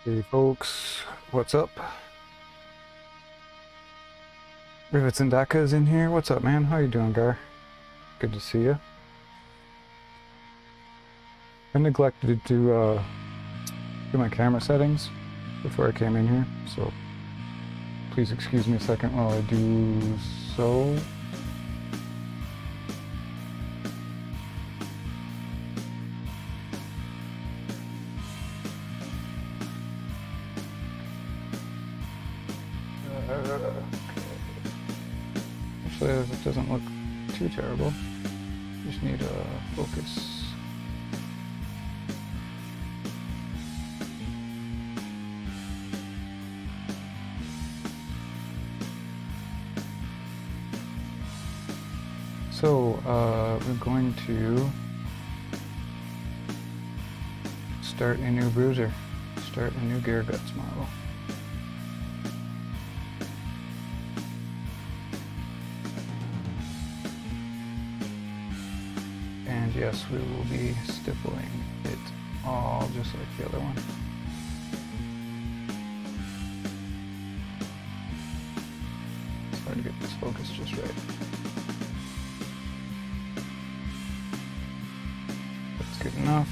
Hey folks, what's up? Rivets and Daka's in here. What's up, man? How you doing, Gar? Good to see you. I neglected to do my camera settings before I came in here, so please excuse me a second while I do so. Actually, it doesn't look too terrible. Just need a focus. So, we're going to start a new Broozer, start a new Gear Guts model. And yes, we will be stippling it all just like the other one. It's hard to get this focus just right. That's good enough.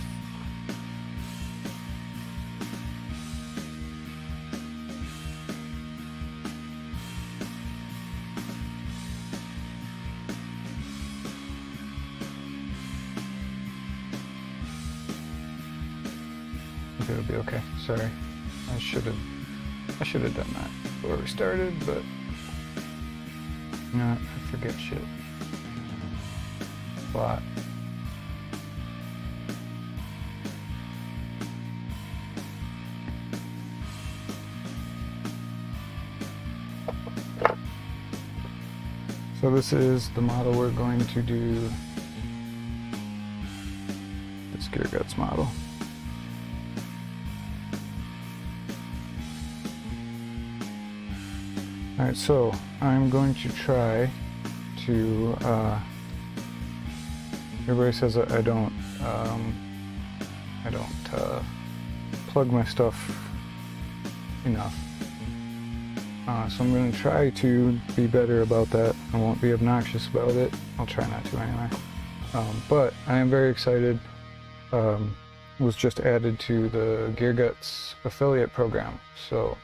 It'll be okay. Sorry, I should have done that before we started, but you know, I forget shit a lot. So this is the model we're going to do. This Gear Guts model. Alright, so I'm going to try to, everybody says I don't plug my stuff enough. So I'm going to try to be better about that. I won't be obnoxious about it. I'll try not to anyway. But I am very excited. Was just added to the Gear Guts affiliate program. So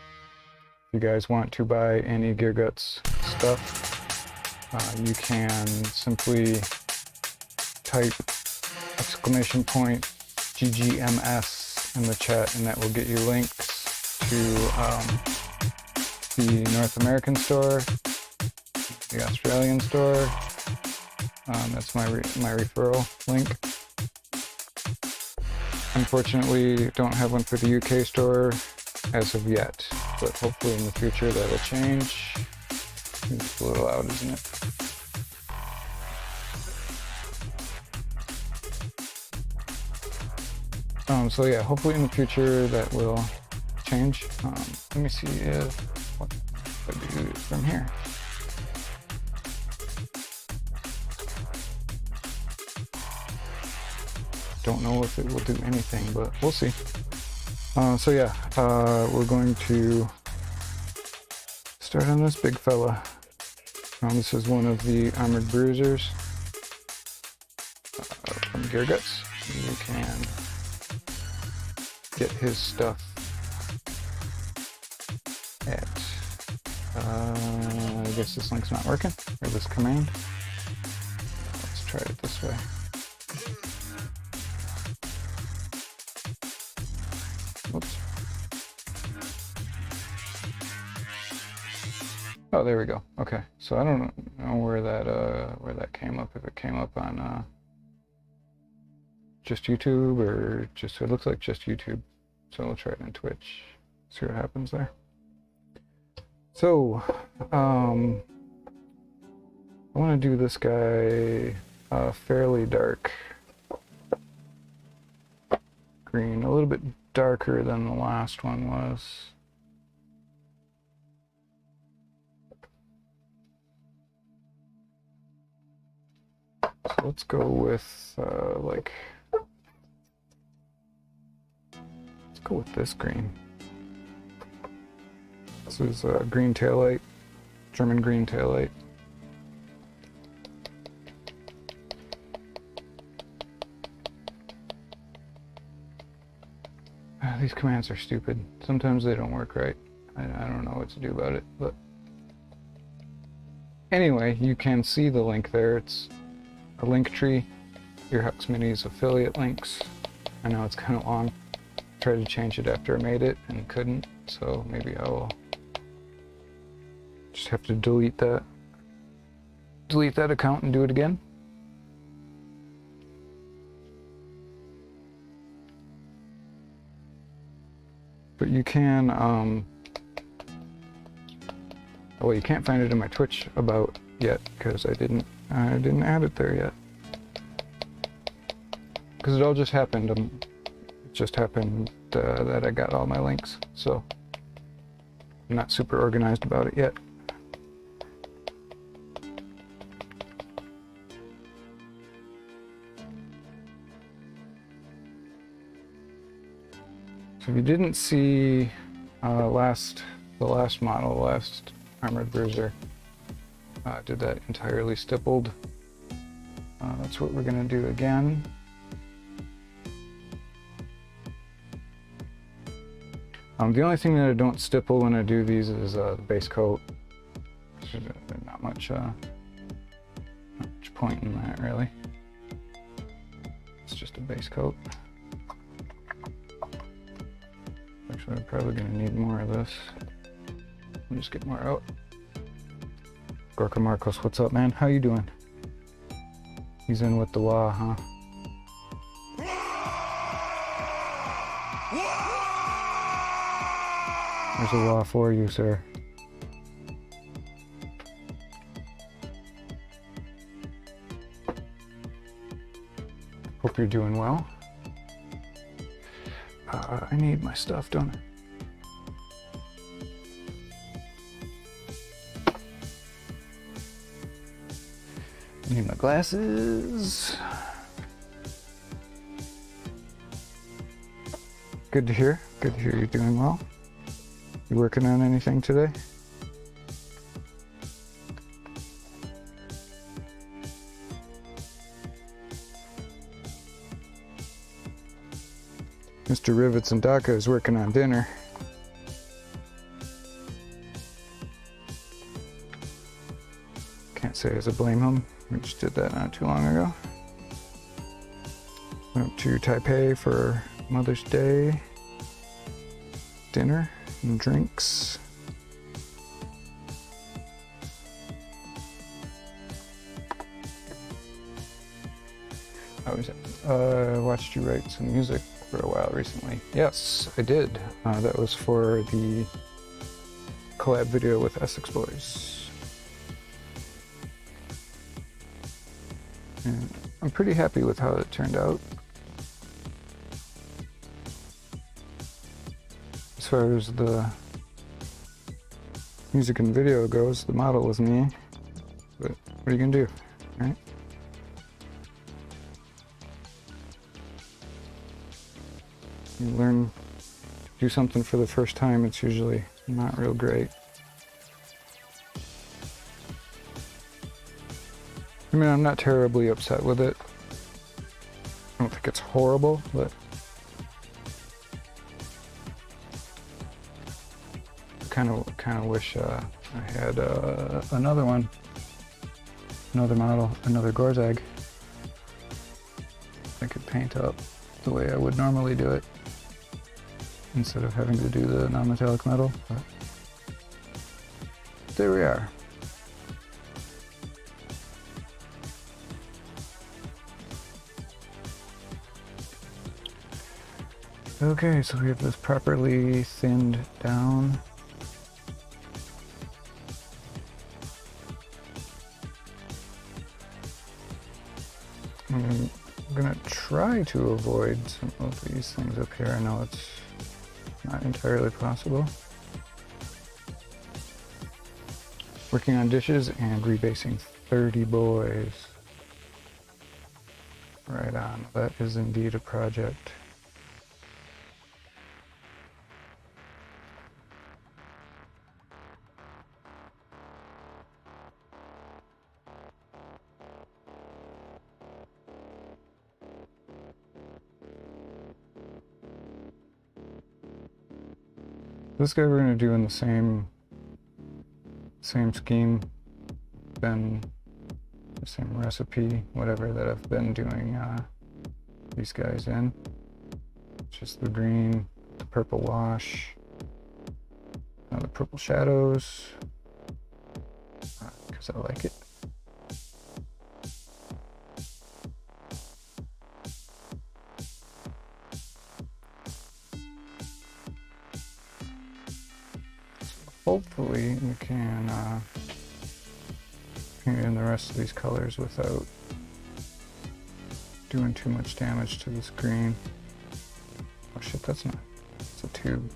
if you guys want to buy any Gear Guts stuff, you can simply type !GGMS in the chat, and that will get you links to the North American store, the Australian store. That's my referral link. Unfortunately, don't have one for the UK store as of yet, but hopefully in the future that'll change. It's a little loud, isn't it? So yeah, hopefully in the future that will change. Let me see what I do from here. Don't know if it will do anything, but we'll see. So yeah, we're going to start on this big fella. This is one of the armored bruisers from Gear Guts. You can get his stuff at, I guess this link's not working, or this command. Let's try it this way. Whoops. Oh, there we go. Okay, so I don't know where that came up. If it came up on just YouTube or just, it looks like just YouTube. So we'll try it on Twitch. See what happens there. So I want to do this guy fairly dark green, a little bit darker than the last one was. So let's go with let's go with this green. This is a green taillight, German green taillight. These commands are stupid. Sometimes they don't work right. I don't know what to do about it, but anyway, you can see the link there. It's a link tree. Your Hux Minis affiliate links. I know it's kind of long. Tried to change it after I made it and couldn't, so maybe I will just have to delete that account and do it again. But you can, well, you can't find it in my Twitch about yet because I didn't add it there yet. Because it all just happened. It just happened that I got all my links, so I'm not super organized about it yet. So if you didn't see the last armored Broozer, did that entirely stippled. That's what we're gonna do again. The only thing that I don't stipple when I do these is the base coat. There's not much point in that, really. It's just a base coat. Actually, I'm probably going to need more of this. Let me just get more out. Gorka Marcos, what's up, man? How you doing? He's in with the wah, huh? There's a wah for you, sir. Hope you're doing well. I need my stuff, don't I need my glasses. Good to hear. Good to hear you're doing well. You working on anything today? Mr. Rivets and Daka is working on dinner. Can't say as I blame him. We just did that not too long ago. Went up to Taipei for Mother's Day dinner and drinks. I watched you write some music for a while recently. Yes, I did. That was for the collab video with Essex Boys. And I'm pretty happy with how it turned out. As far as the music and video goes, the model was me. But what are you gonna do, right? You learn, do something for the first time, it's usually not real great. I mean, I'm not terribly upset with it. I don't think it's horrible, but I kind of wish I had another one, another model, another Gorzag. I could paint up the way I would normally do it, instead of having to do the non-metallic metal, but there we are. Okay, so we have this properly thinned down. I'm gonna try to avoid some of these things up here. I know it's not entirely possible. Working on dishes and rebasing 30 boys. Right on. That is indeed a project. This guy we're gonna do in the same scheme, then the same recipe, whatever that I've been doing these guys in. Just the green, the purple wash, the purple shadows, because I like it. Hopefully we can paint in the rest of these colors without doing too much damage to this green. Oh shit, that's not, it's a tube.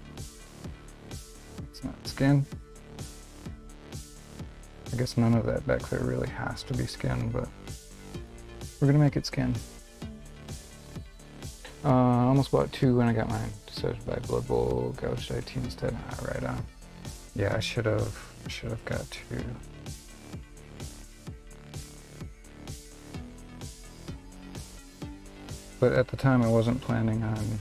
It's not skin. I guess none of that back there really has to be skin, but we're gonna make it skin. I almost bought 2 when I got mine. Decided to buy Blood Bowl, gouged IT instead. Right on. Yeah, I should have got 2. But at the time I wasn't planning on,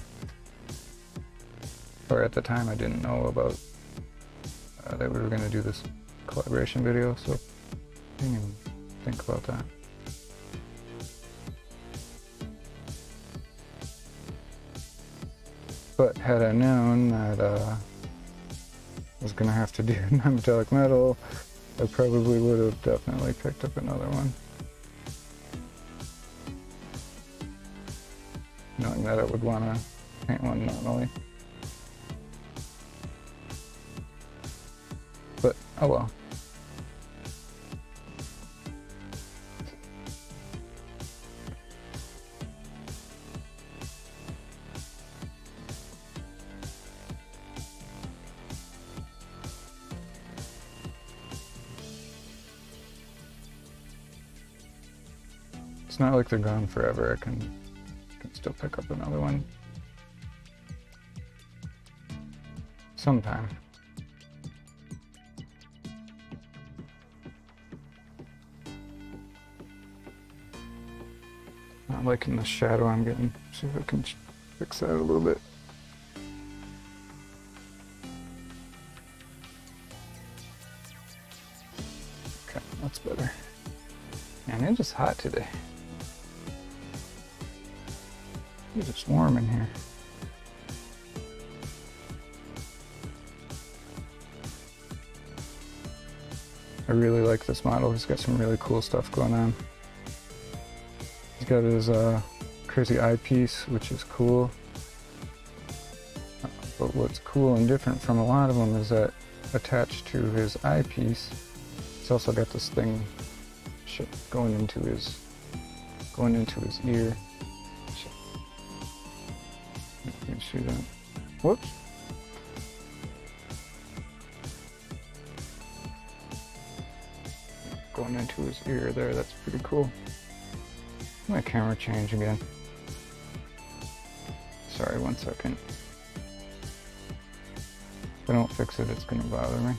or at the time I didn't know about that we were going to do this collaboration video, so I didn't even think about that. But had I known that I was going to have to do non-metallic metal, I probably would have definitely picked up another one. Knowing that I would want to paint one normally. But, oh well. It's not like they're gone forever. I can still pick up another one sometime. Not liking the shadow I'm getting. See if I can fix that a little bit. Okay, that's better. Man, it's just hot today. It's just warm in here. I really like this model. He's got some really cool stuff going on. He's got his crazy eyepiece, which is cool. But what's cool and different from a lot of them is that attached to his eyepiece, he's also got this thing going into his ear. You can see that. Whoops. Going into his ear there, that's pretty cool. My camera change again. Sorry, 1 second. If I don't fix it, it's gonna bother me.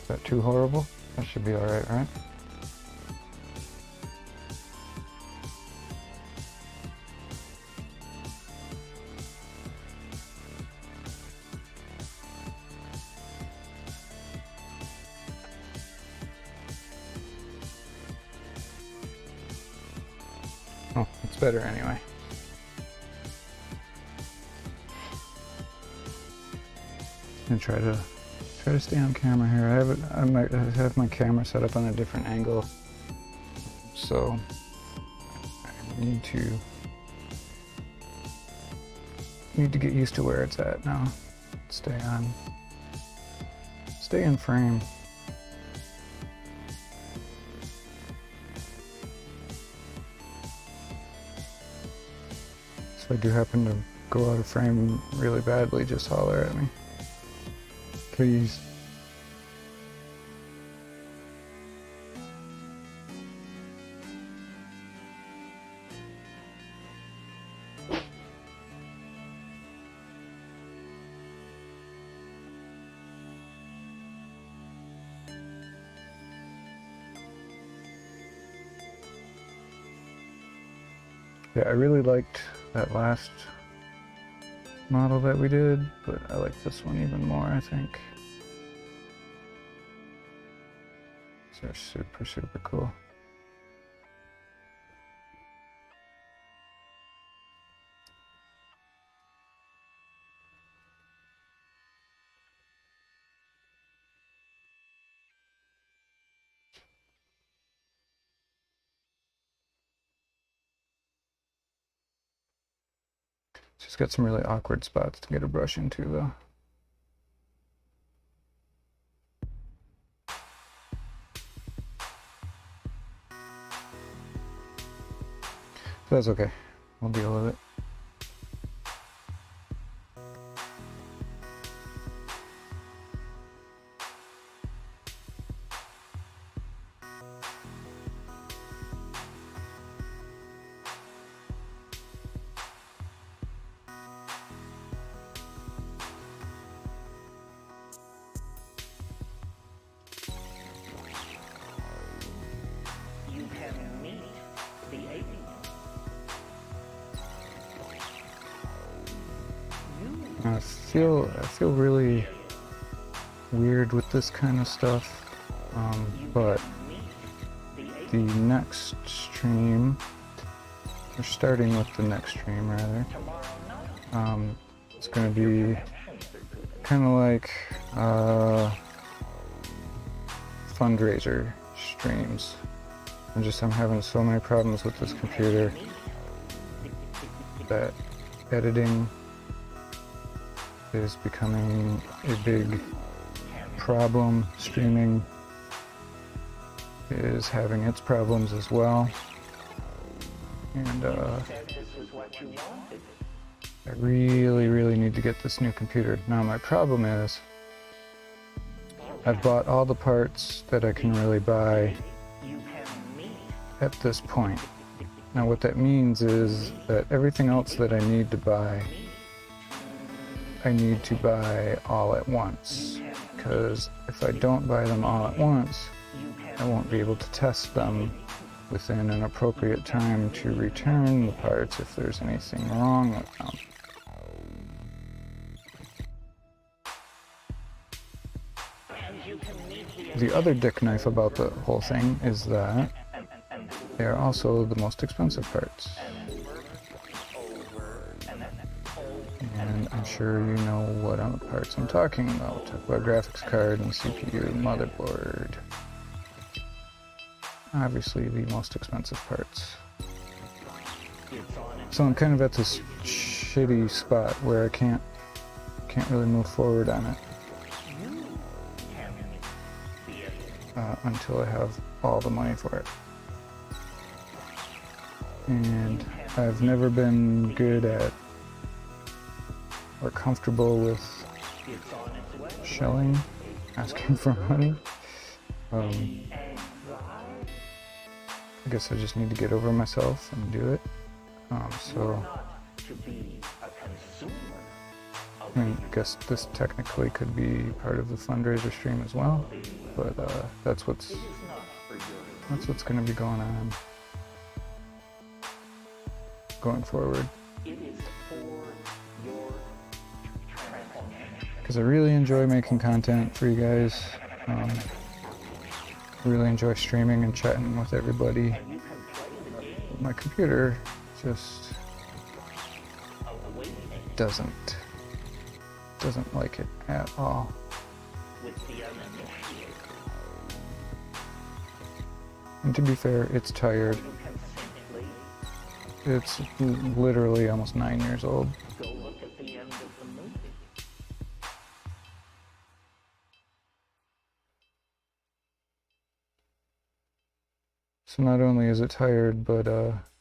Is that too horrible? That should be alright, right? Oh, it's better anyway. I'm gonna try to stay on camera here. I might have my camera set up on a different angle, so I need to get used to where it's at now. Stay in frame. So if I do happen to go out of frame really badly, just holler at me. Please. Yeah, I really liked that last model that we did, but I like this one even more, I think. These are super, super cool. Just got some really awkward spots to get a brush into, though. So that's okay. We'll deal with it. I feel really weird with this kind of stuff, but the next stream, we're starting with the next stream rather, it's going to be kind of like fundraiser streams. I'm having so many problems with this computer that editing is becoming a big problem. Streaming is having its problems as well. And I really need to get this new computer. Now my problem is I've bought all the parts that I can really buy at this point. Now what that means is that everything else that I need to buy, I need to buy all at once, because if I don't buy them all at once, I won't be able to test them within an appropriate time to return the parts if there's anything wrong with them. The other dick knife about the whole thing is that they are also the most expensive parts. And I'm sure you know what parts I'm talking about. Talk about graphics card and CPU, motherboard. Obviously the most expensive parts. So I'm kind of at this shitty spot where I can't really move forward on it until I have all the money for it. And I've never been good at or comfortable with shelling, asking for money. I guess I just need to get over myself and do it. So I mean, I guess this technically could be part of the fundraiser stream as well, but that's what's going to be going on going forward. Because I really enjoy making content for you guys. I really enjoy streaming and chatting with everybody. My computer just doesn't like it at all. And to be fair, it's tired. It's literally almost 9 years old. So not only is it tired, but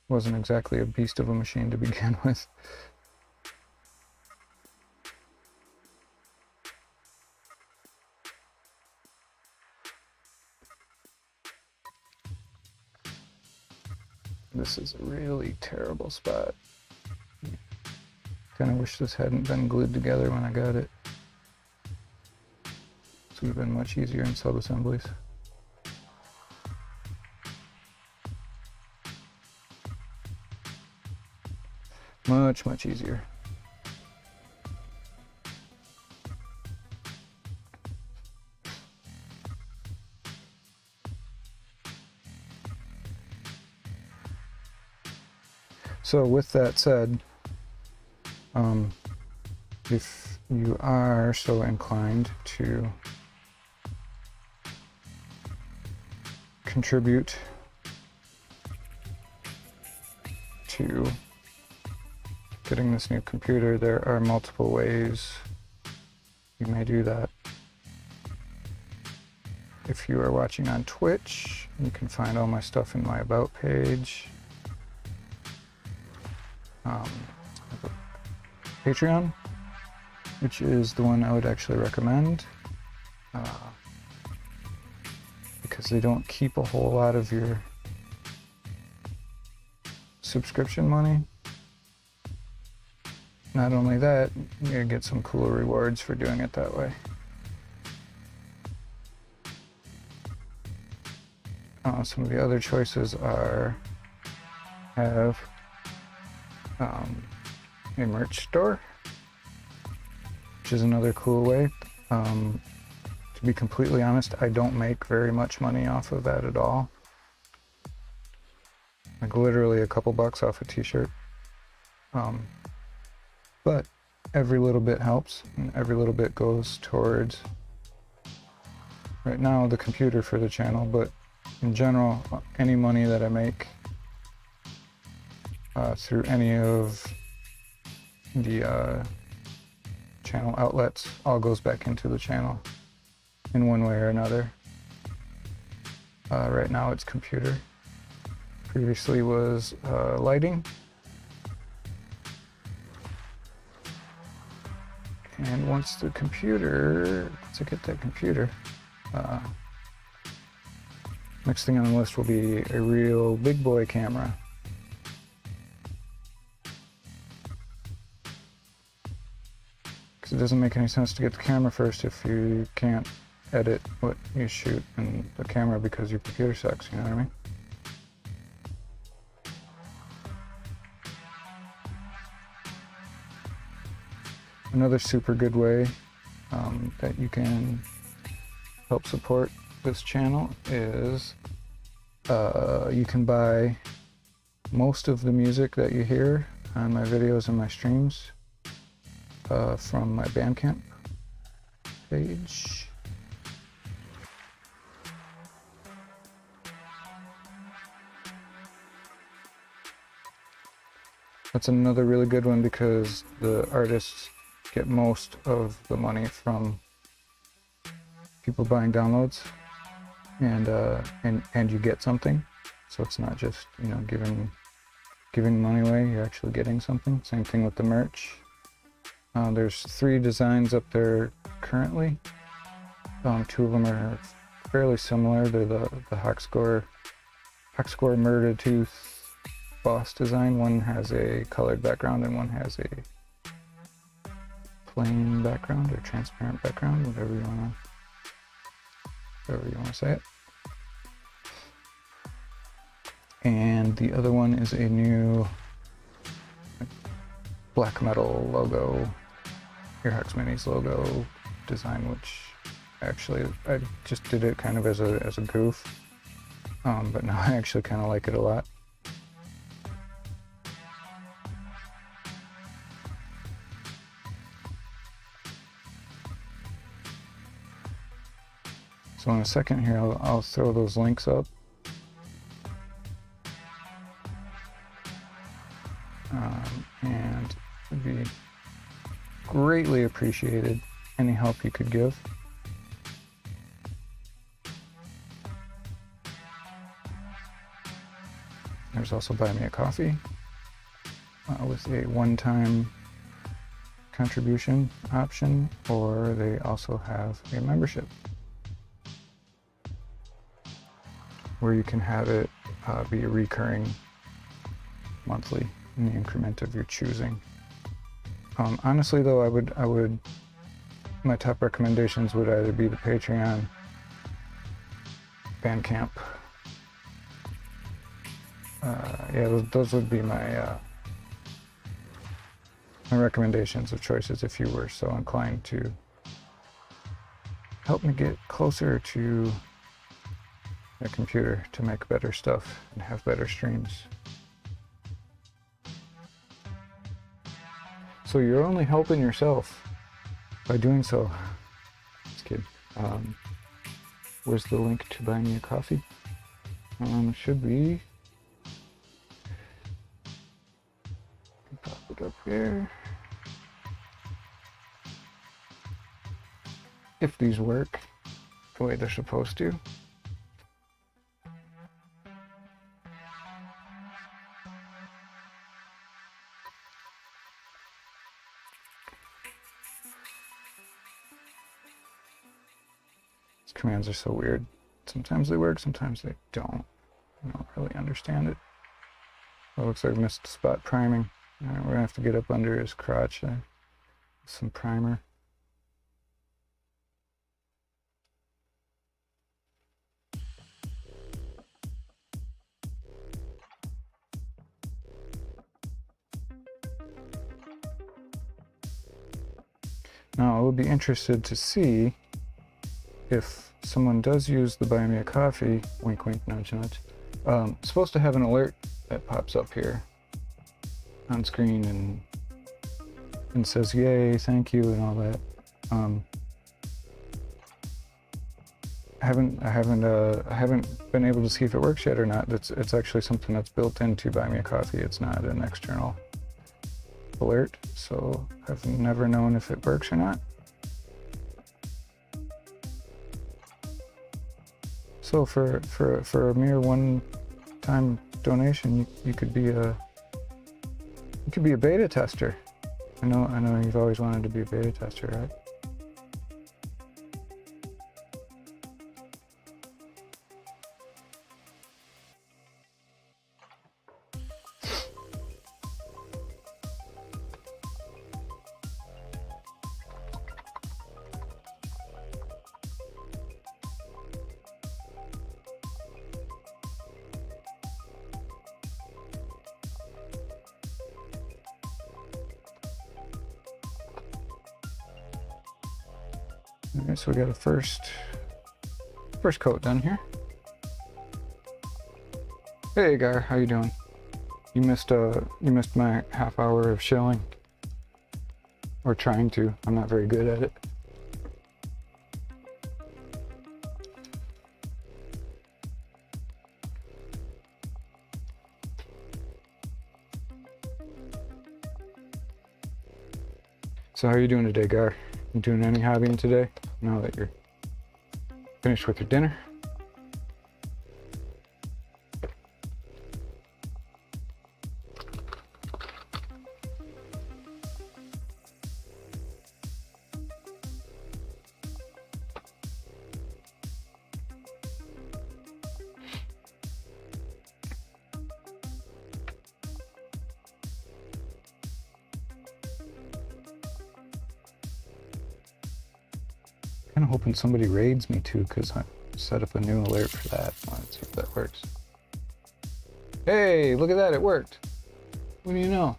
wasn't exactly a beast of a machine to begin with. This is a really terrible spot. Kind of wish this hadn't been glued together when I got it. This would have been much easier in sub-assemblies. Much easier. So with that said, if you are so inclined to contribute to getting this new computer, there are multiple ways you may do that. If you are watching on Twitch, you can find all my stuff in my About page. Patreon, which is the one I would actually recommend, because they don't keep a whole lot of your subscription money. Not only that, you get some cool rewards for doing it that way. Some of the other choices are have a merch store, which is another cool way. To be completely honest, I don't make very much money off of that at all. Like literally a couple bucks off a t-shirt. But every little bit helps, and every little bit goes towards, right now, the computer for the channel, but in general, any money that I make through any of the channel outlets all goes back into the channel in one way or another. Right now it's computer. Previously was lighting. And once I get that computer, next thing on the list will be a real big boy camera. Because it doesn't make any sense to get the camera first if you can't edit what you shoot in the camera because your computer sucks, you know what I mean? Another super good way that you can help support this channel is you can buy most of the music that you hear on my videos and my streams from my Bandcamp page. That's another really good one because the artists get most of the money from people buying downloads, and you get something. So it's not just, you know, giving money away, you're actually getting something. Same thing with the merch. There's 3 designs up there currently. 2 of them are fairly similar. They're the Hawkscore Murder Tooth boss design. One has a colored background and one has a plain background or transparent background, whatever you want to say it. And the other one is a new black metal logo, Earhawks Minis logo design, which actually I just did it kind of as a goof, but now I actually kind of like it a lot. So in a second here, I'll throw those links up. And it would be greatly appreciated any help you could give. There's also Buy Me a Coffee with a one-time contribution option, or they also have a membership where you can have it be a recurring monthly in the increment of your choosing. Honestly though, I would, my top recommendations would either be the Patreon, Bandcamp. Yeah, those would be my my recommendations of choices if you were so inclined to help me get closer to a computer to make better stuff and have better streams. So you're only helping yourself by doing so. Just kidding. Where's the link to buy me a coffee? It should be. Pop it up here. If these work the way they're supposed to. These commands are so weird. Sometimes they work, sometimes they don't. I don't really understand it. Oh, looks like I missed spot priming. All right, we're gonna have to get up under his crotch. Some primer. Now, I would be interested to see if someone does use the Buy Me a Coffee, wink wink, nudge nudge, it's supposed to have an alert that pops up here on screen and says yay, thank you, and all that. I haven't been able to see if it works yet or not. It's actually something that's built into Buy Me a Coffee. It's not an external alert, so I've never known if it works or not. So for a mere one-time donation, you could be a beta tester. I know you've always wanted to be a beta tester, right? Alright, so we got a first coat done here. Hey Gar, how you doing? You missed my half hour of shelling. Or trying to. I'm not very good at it. So how are you doing today, Gar? You doing any hobbying today? Now that you're finished with your dinner? I'm hoping somebody raids me too, because I set up a new alert for that. Let's see if that works. Hey, look at that, it worked. What do you know?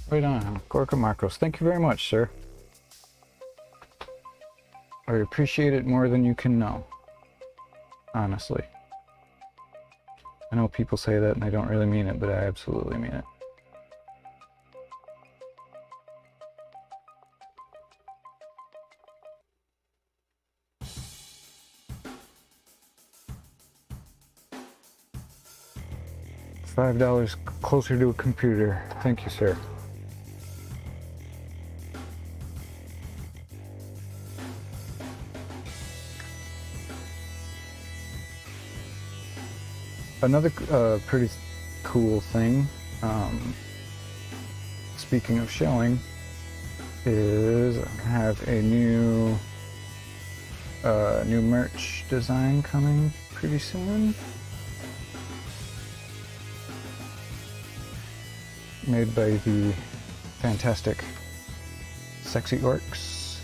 Right on, Gorka Marcos. Thank you very much, sir. I appreciate it more than you can know. Honestly. I know people say that and they don't really mean it, but I absolutely mean it. $5 closer to a computer. Thank you, sir. Another pretty cool thing, speaking of shelling, is I have a new merch design coming pretty soon. made by the fantastic Sexy Orcs.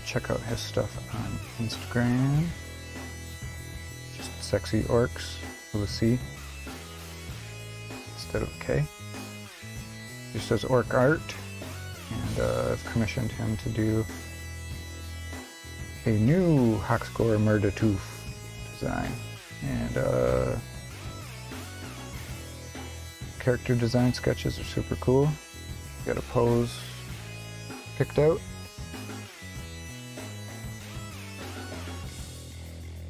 Check out his stuff on Instagram. Just Sexy Orcs with a C instead of a K. Just says orc art, and I've commissioned him to do a new Hoxcore Murdertooth design, and character design sketches are super cool. Got a pose picked out.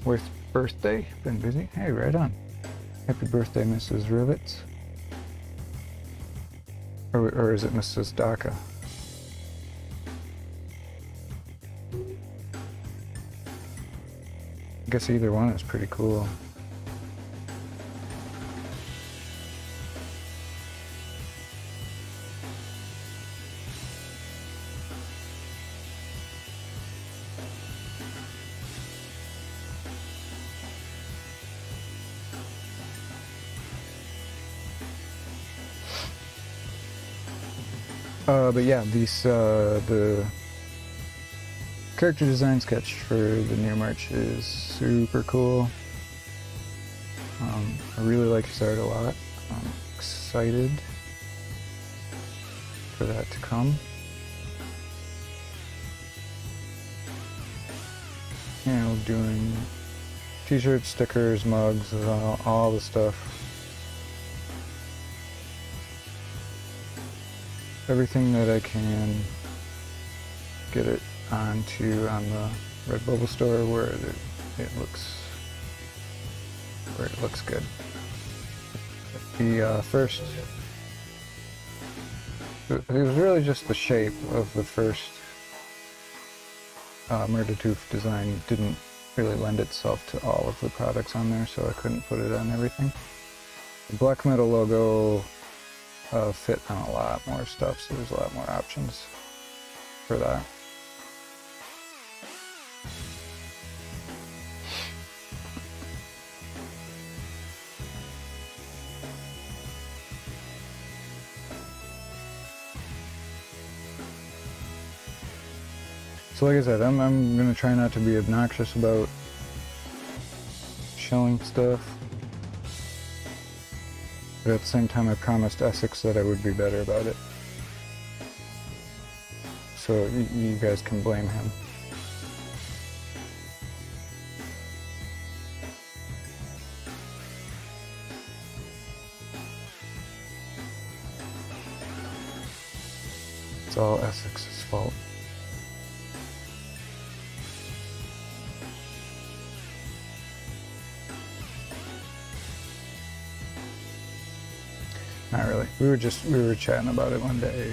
With birthday, been busy. Hey, right on. Happy birthday, Mrs. Rivets. Or is it Mrs. Daka? I guess either one is pretty cool. But yeah, the character design sketch for the new merch is super cool. I really like his art a lot. I'm excited for that to come. You know, doing t-shirts, stickers, mugs, all the stuff. Everything that I can get it onto on the Redbubble store where it looks good. The first, it was really just the shape of the first Murdertooth design didn't really lend itself to all of the products on there, so I couldn't put it on everything. The black metal logo fit on a lot more stuff, so there's a lot more options for that. So like I said, I'm going to try not to be obnoxious about shelling stuff. But at the same time, I promised Essex that I would be better about it. So you guys can blame him. It's all Essex's fault. Not really. We were chatting about it one day.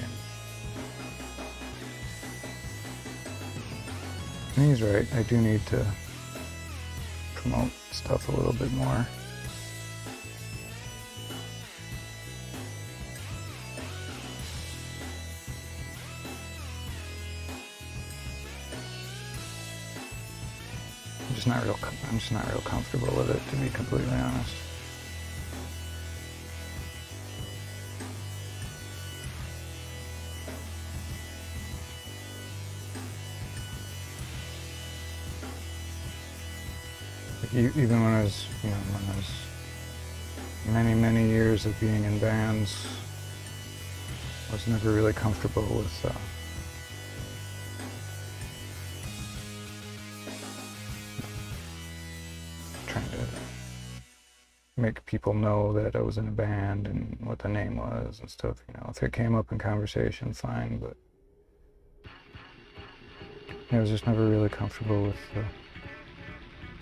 And he's right. I do need to promote stuff a little bit more. I'm just not real comfortable with it, to be completely honest. Even when I was, many years of being in bands, I was never really comfortable with trying to make people know that I was in a band and what the name was and stuff. If it came up in conversation, fine, but I was just never really comfortable with the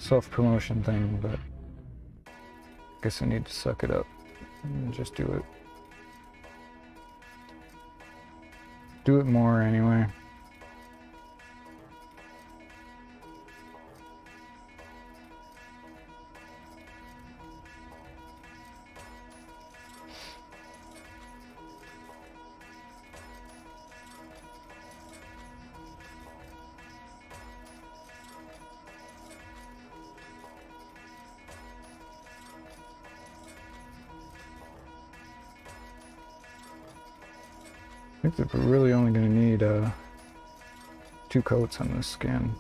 self-promotion thing, but I guess I need to suck it up and just do it. Do it more anyway. I think that we're really only going to need 2 coats on this skin.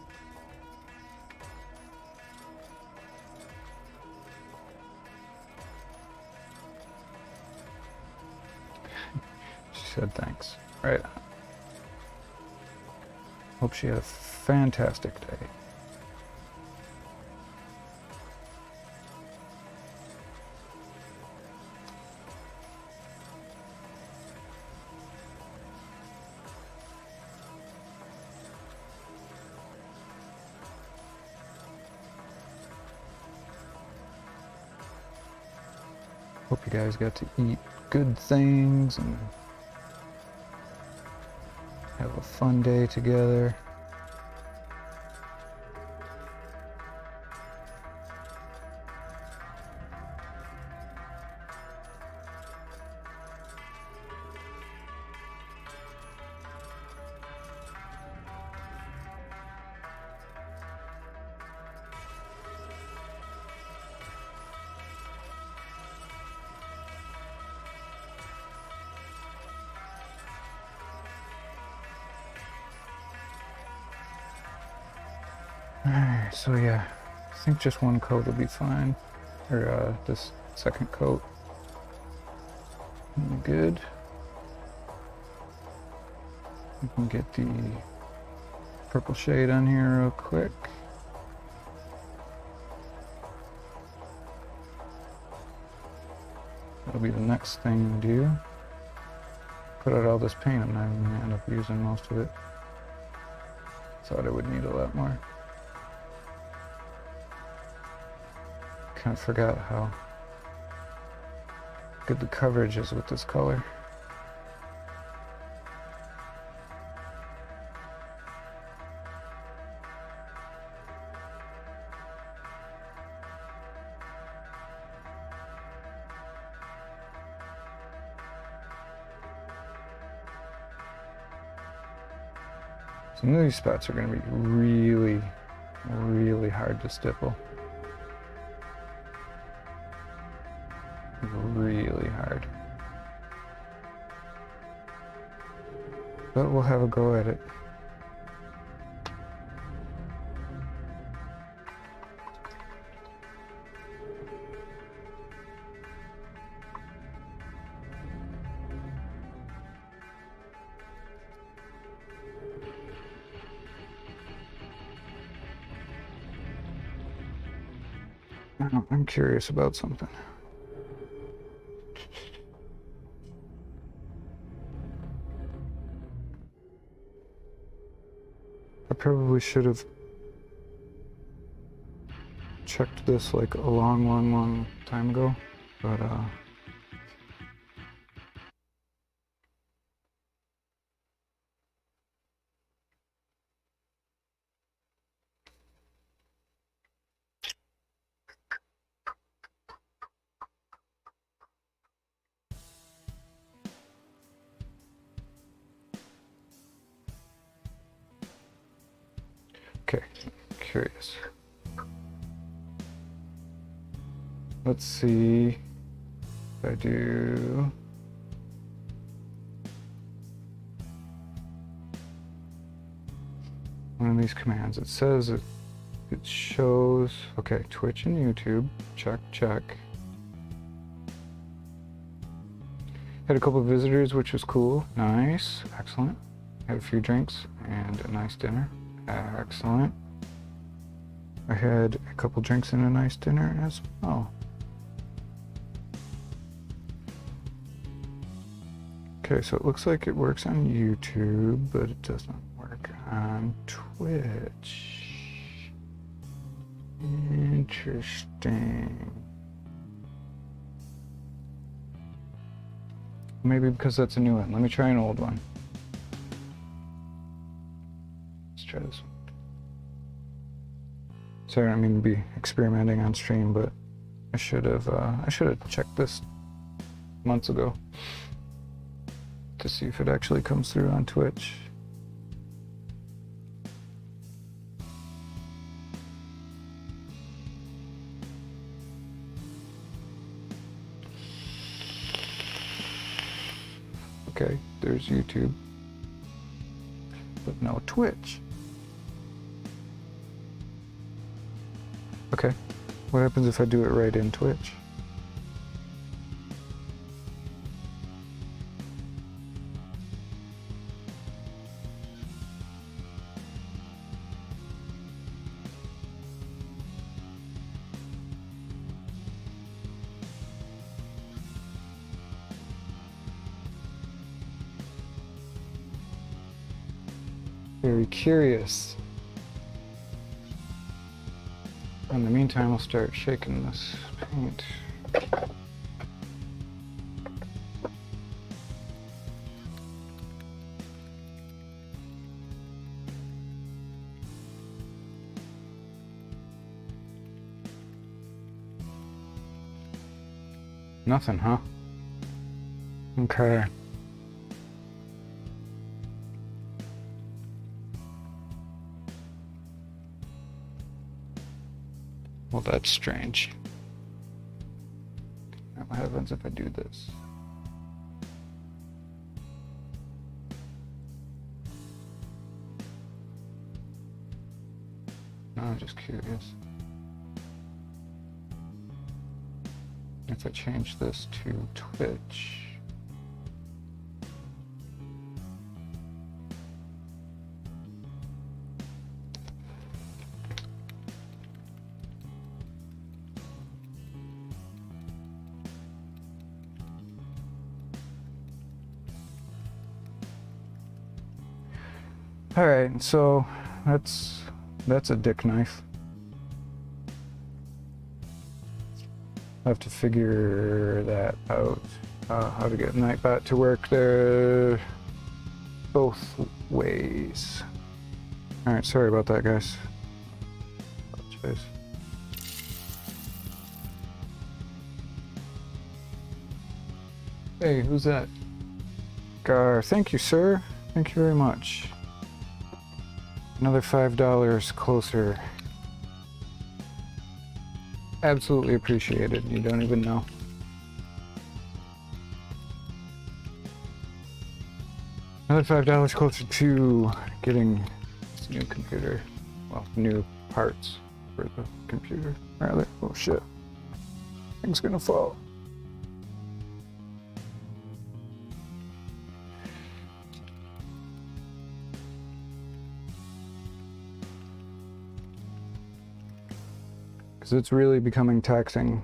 She said thanks. Right. Hope she had a fantastic day. Hope you guys got to eat good things and have a fun day together. Alright, so yeah, I think just 1 coat will be fine. Or this second coat. Good. We can get the purple shade on here real quick. That'll be the next thing to do. Put out all this paint, I'm not even gonna end up using most of it. Thought I would need a lot more. Kind of forgot how good the coverage is with this color. Some of these spots are going to be really, really hard to stipple. Really hard. But we'll have a go at it. I'm curious about something. I probably should have checked this like a long time ago, but okay, curious. Let's see if I do. One of these commands. It says it shows, okay, Twitch and YouTube, check. Had a couple of visitors, which was cool. Nice, excellent. Had a few drinks and a nice dinner. Excellent. I had a couple drinks and a nice dinner as well. Okay, so it looks like it works on YouTube, but it doesn't work on Twitch. Interesting. Maybe because that's a new one. Let me try an old one. Let's try this one. Sorry, I don't mean to be experimenting on stream, but I should have checked this months ago to see if it actually comes through on Twitch. Okay, there's YouTube. But no Twitch. Okay, what happens if I do it right in Twitch? Very curious. In the meantime, I'll start shaking this paint. Nothing, huh? Okay. Well, that's strange. Now, what happens if I do this? No, I'm just curious. If I change this to Twitch. All right, so that's a dick knife. I have to figure that out. How to get Nightbot to work there both ways. All right, sorry about that, guys. Apologize. Hey, who's that? Gar, thank you, sir. Thank you very much. Another $5 closer. Absolutely appreciated. You don't even know. Another $5 closer to getting this new computer. Well, new parts for the computer, rather. Oh shit. Thing's gonna fall. It's really becoming taxing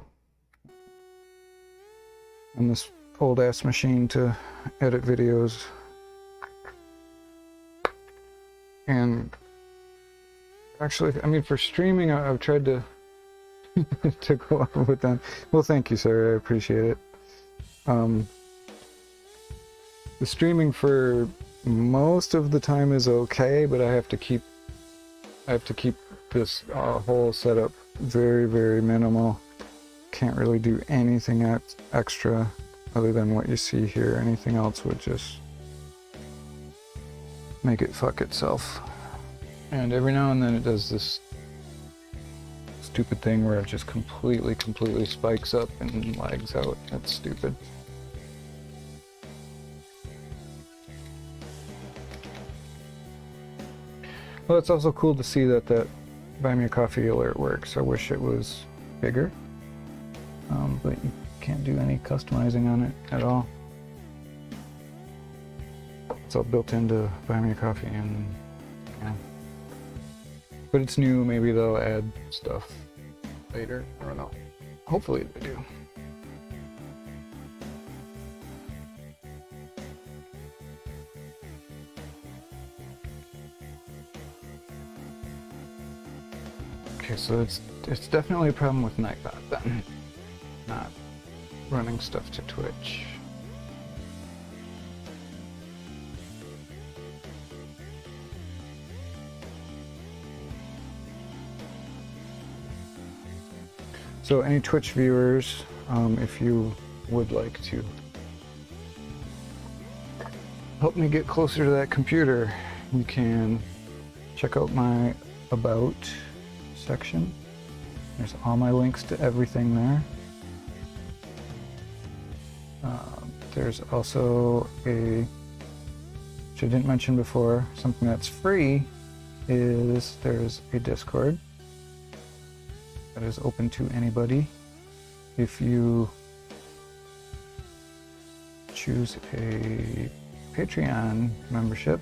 on this old ass machine to edit videos. And actually, I mean, for streaming, I've tried to to go up with them. Well, thank you, sir. I appreciate it. The streaming for most of the time is okay, but I have to keep this whole setup very, very minimal. Can't really do anything extra other than what you see here. Anything else would just make it fuck itself. And every now and then it does this stupid thing where it just completely spikes up and lags out. That's stupid. Well, it's also cool to see that Buy Me a Coffee alert works. I wish it was bigger, but you can't do any customizing on it at all. It's all built into Buy Me a Coffee, and yeah. But it's new. Maybe they'll add stuff later. I don't know. Hopefully they do. Okay, so it's definitely a problem with Nightbot then, not running stuff to Twitch. So any Twitch viewers, if you would like to help me get closer to that computer, you can check out my About section. There's all my links to everything there. there's also which I didn't mention before, something that's free is there's a Discord that is open to anybody. If you choose a Patreon membership,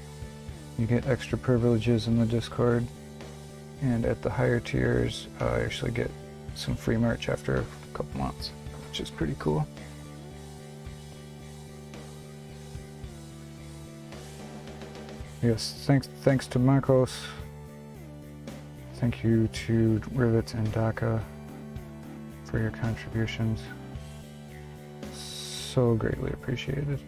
you get extra privileges in the Discord, and at the higher tiers, I actually get some free merch after a couple months, which is pretty cool. Yes, thanks to Marcos. Thank you to Rivets and DACA for your contributions. So greatly appreciated.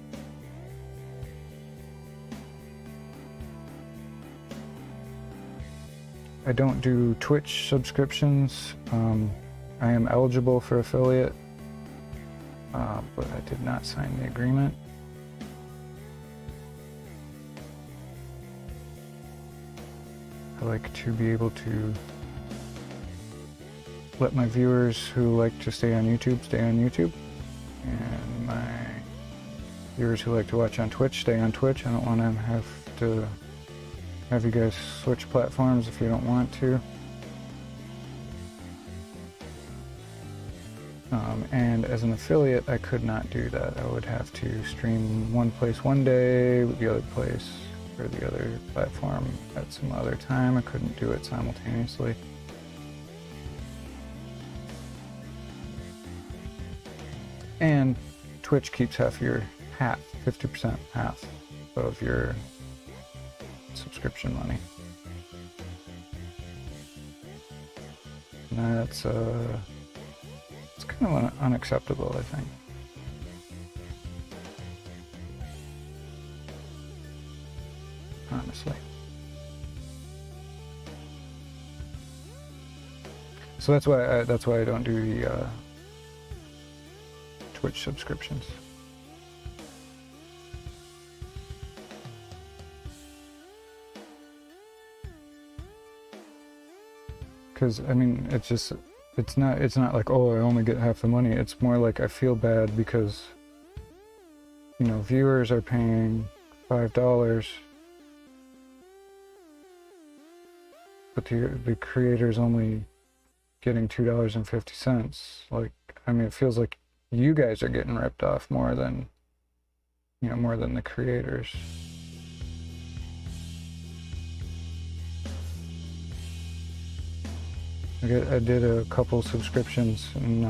I don't do Twitch subscriptions. I am eligible for affiliate, but I did not sign the agreement. I like to be able to let my viewers who like to stay on YouTube stay on YouTube, and my viewers who like to watch on Twitch stay on Twitch. I don't want to have you guys switch platforms if you don't want to. And as an affiliate, I could not do that. I would have to stream one place one day, the other place or the other platform at some other time. I couldn't do it simultaneously. And Twitch keeps 50% of your subscription money. And that's it's kind of unacceptable, I think. Honestly. So that's why I don't do the Twitch subscriptions. Because I mean, it's not like, oh, I only get half the money. It's more like I feel bad because, you know, viewers are paying $5, but the creator's only getting $2.50. Like, I mean, it feels like you guys are getting ripped off more than the creators. I did a couple subscriptions in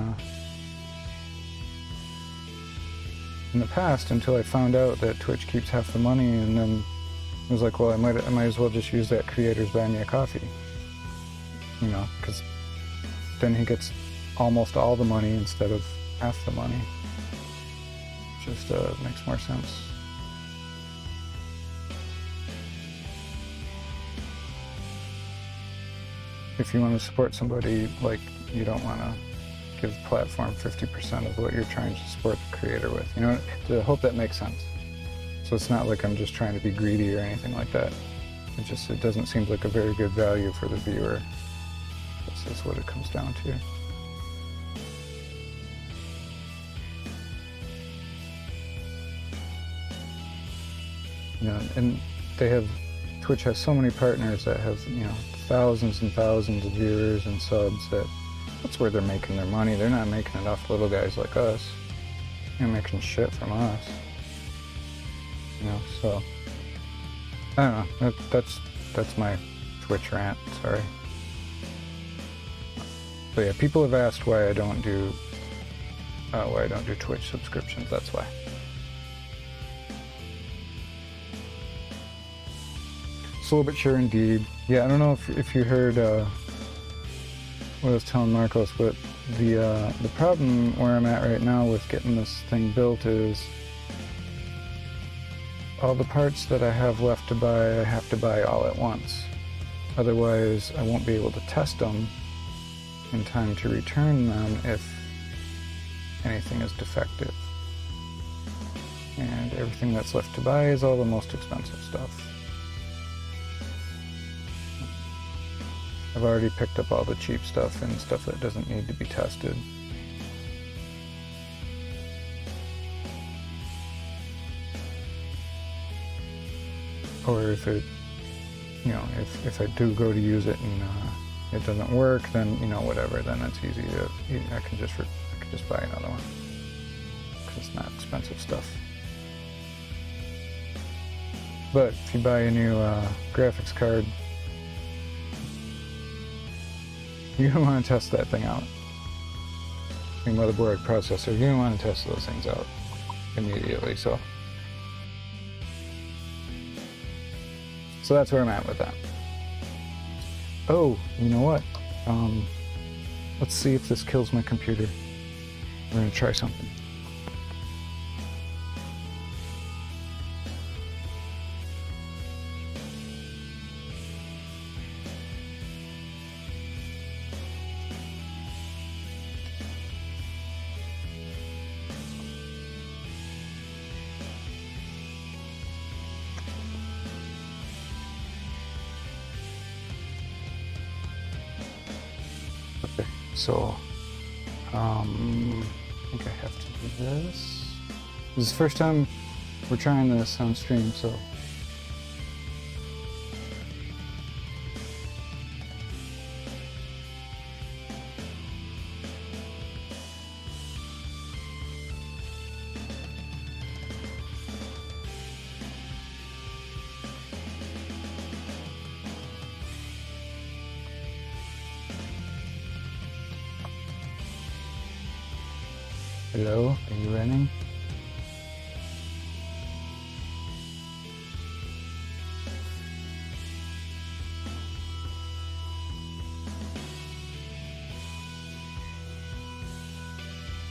the past until I found out that Twitch keeps half the money, and then I was like, well, I might as well just use that creator's buy me a coffee, you know, because then he gets almost all the money instead of half the money. Just makes more sense. If you want to support somebody, like, you don't want to give the platform 50% of what you're trying to support the creator with. You know, I hope that makes sense. So it's not like I'm just trying to be greedy or anything like that. It doesn't seem like a very good value for the viewer. This is what it comes down to. You know, and Twitch has so many partners that have, you know, thousands and thousands of viewers and subs that's where they're making their money. They're not making it off little guys like us. They're making shit from us. You know, so I don't know. That's my Twitch rant. Sorry. But yeah, people have asked why I don't do Twitch subscriptions. That's why. Slow but sure indeed. Yeah, I don't know if you heard what I was telling Marcos, but the problem where I'm at right now with getting this thing built is all the parts that I have left to buy, I have to buy all at once. Otherwise, I won't be able to test them in time to return them if anything is defective. And everything that's left to buy is all the most expensive stuff. I've already picked up all the cheap stuff and stuff that doesn't need to be tested. or if it, you know, if I do go to use it and it doesn't work, then, you know, whatever, then it's easy to, I can just buy another one, because it's not expensive stuff. But if you buy a new graphics card, you're going to want to test that thing out. The motherboard, processor, you're going to want to test those things out immediately. So that's where I'm at with that. Oh, you know what? Let's see if this kills my computer. We're going to try something. Okay, so I think I have to do this. This is the first time we're trying this on stream, so hello, are you running?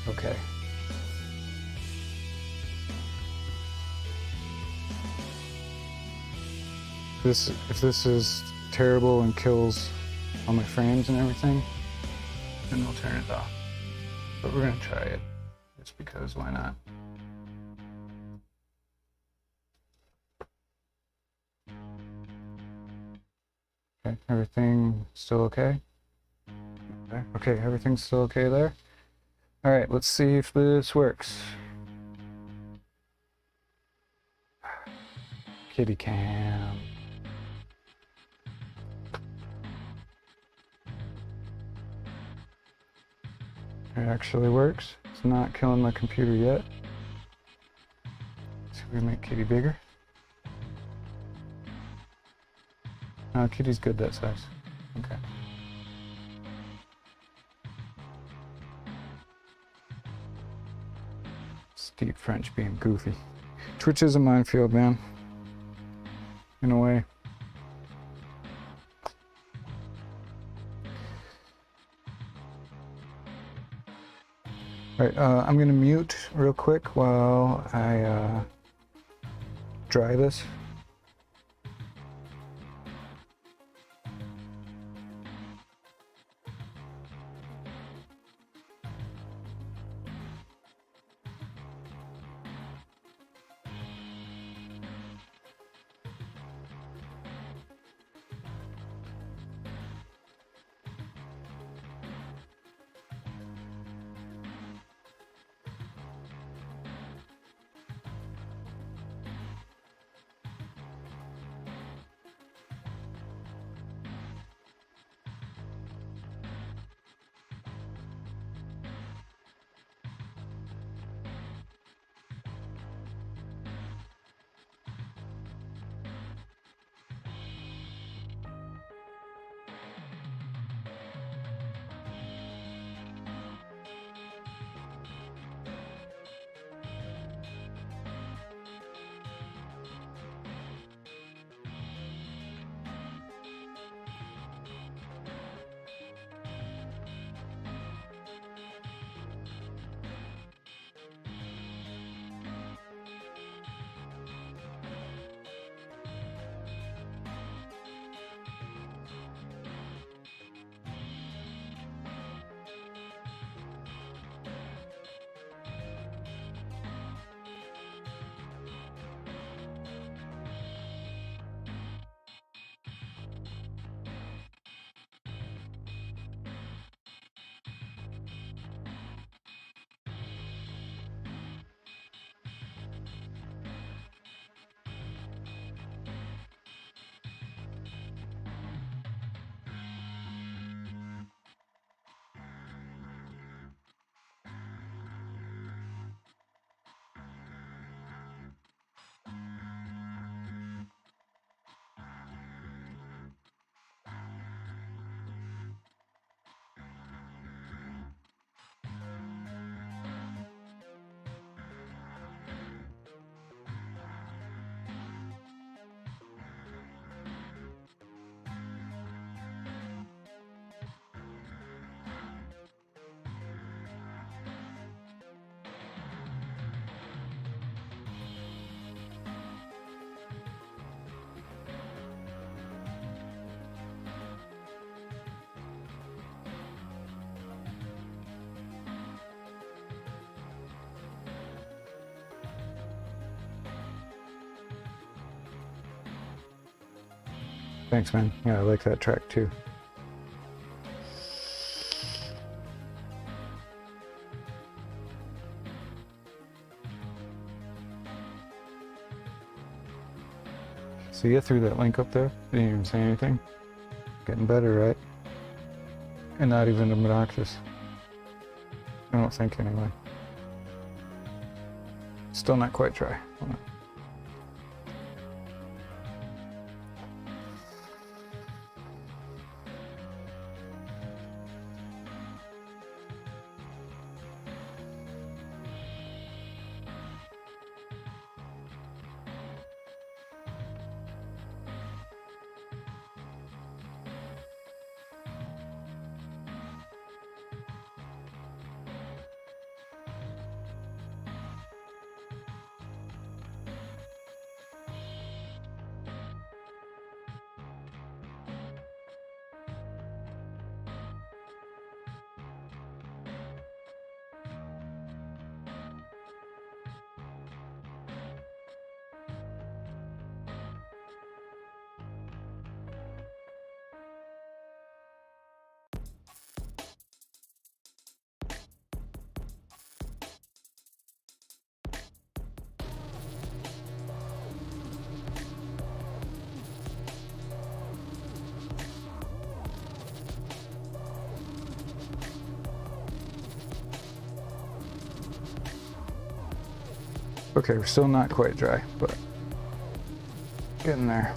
Okay. If this is terrible and kills all my frames and everything, then we'll turn it off. But we're gonna try it, just because, why not? Okay, everything still okay? Okay, everything's still okay there? Alright, let's see if this works. Kitty cam. It actually works. It's not killing my computer yet. Let's see if we can make Kitty bigger. No, Kitty's good that size. Okay. Steve French being goofy. Twitch is a minefield, man. In a way. Alright, I'm gonna mute real quick while I dry this. Thanks, man. Yeah, I like that track too. See you threw that link up there? Didn't even say anything. Getting better, right? And not even obnoxious. I don't think, anyway. Still not quite dry. Hold on. Okay, we're still not quite dry, but getting there.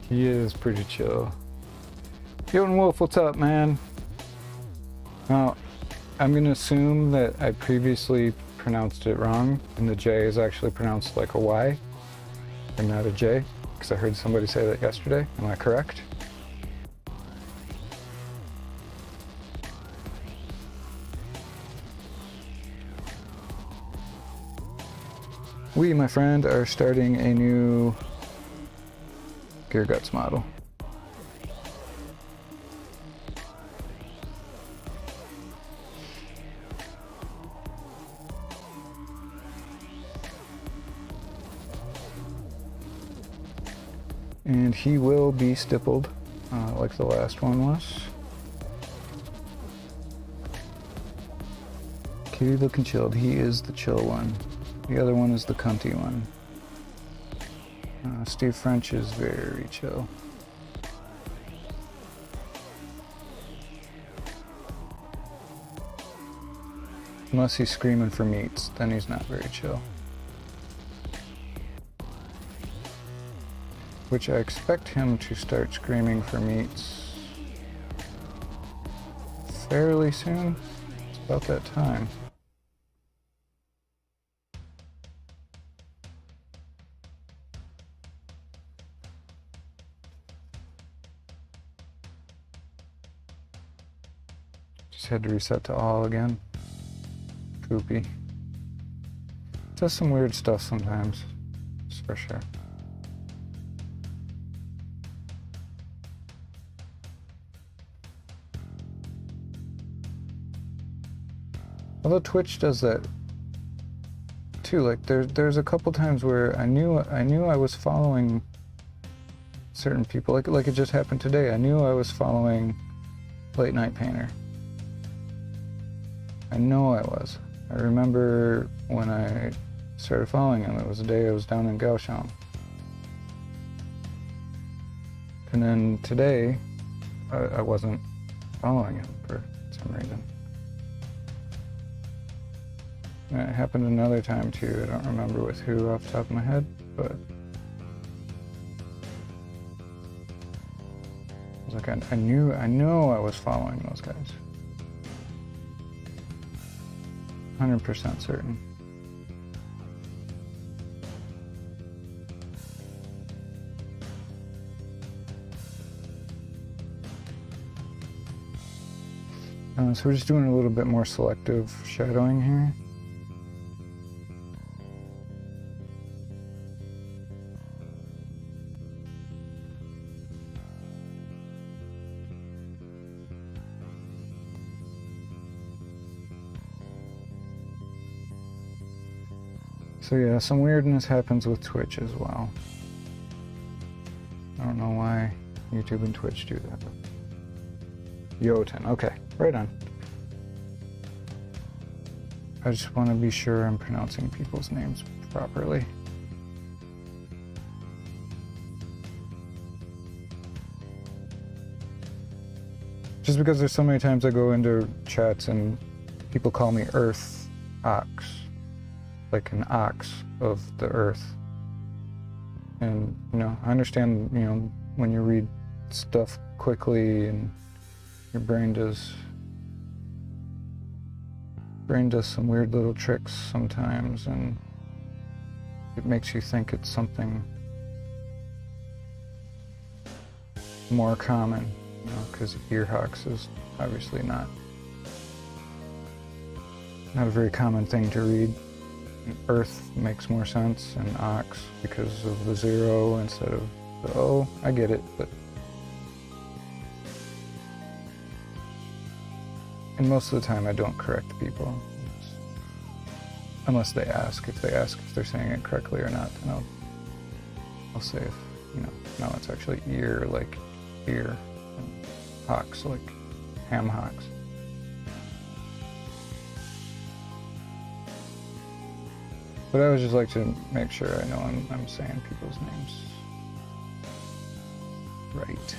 He is pretty chill. Young Wolf, what's up, man? Now, I'm gonna assume that I previously pronounced it wrong, and the J is actually pronounced like a Y, and not a J, because I heard somebody say that yesterday. Am I correct? We, my friend, are starting a new Gear Guts model. And he will be stippled, like the last one was. Kitty looking chilled. He is the chill one. The other one is the cunty one. Steve French is very chill. Unless he's screaming for meats, then he's not very chill. Which I expect him to start screaming for meats fairly soon. It's about that time. Just had to reset to all again. Poopy. Does some weird stuff sometimes, that's for sure. Although Twitch does that too. Like there's a couple times where I knew I was following certain people. Like it just happened today. I knew I was following Late Night Painter. I know I was. I remember when I started following him, it was the day I was down in Kaohsiung. And then today, I wasn't following him for some reason. And it happened another time too. I don't remember with who off the top of my head, but I was like, I know I was following those guys. 100% certain. So we're just doing a little bit more selective shadowing here. So yeah, some weirdness happens with Twitch as well. I don't know why YouTube and Twitch do that. Jotun, okay, right on. I just want to be sure I'm pronouncing people's names properly. Just because there's so many times I go into chats and people call me Earth Ox, like an ox of the earth. And, you know, I understand, you know, when you read stuff quickly and your brain does some weird little tricks sometimes, and it makes you think it's something more common, you know, because earhawks is obviously not a very common thing to read. Earth makes more sense, and ox because of the zero instead of the O. I get it, but and most of the time I don't correct people unless they ask. If they ask if they're saying it correctly or not, then I'll say if, you know, no, it's actually ear, like ear, and hocks, like ham hocks. But I would just like to make sure I know I'm saying people's names right.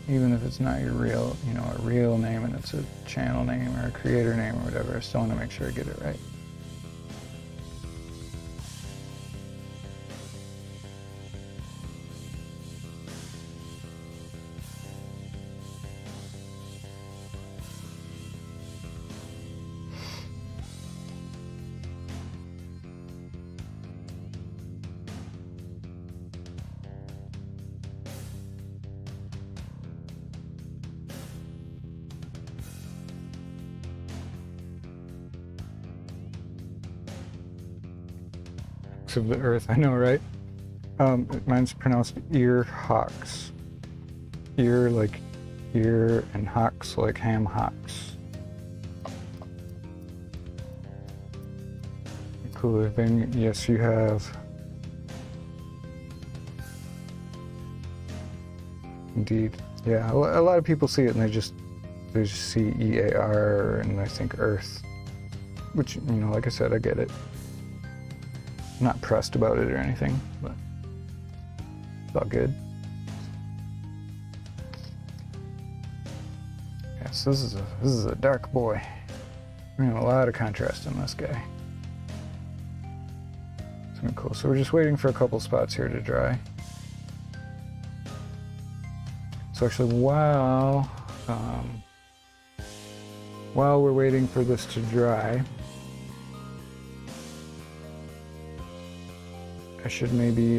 Even if it's not your real, you know, a real name and it's a channel name or a creator name or whatever, I still want to make sure I get it right. Of the earth, I know, right? Mine's pronounced ear hawks. Ear like ear, and hocks like ham hocks. Cooler thing, yes, you have. Indeed, yeah. A lot of people see it and they just see EAR and they think Earth, which, you know, like I said, I get it. Not pressed about it or anything, but it's all good. Yes, this is a dark boy. We have a lot of contrast in this guy. It's gonna be cool. So we're just waiting for a couple spots here to dry. So actually, while we're waiting for this to dry, I should maybe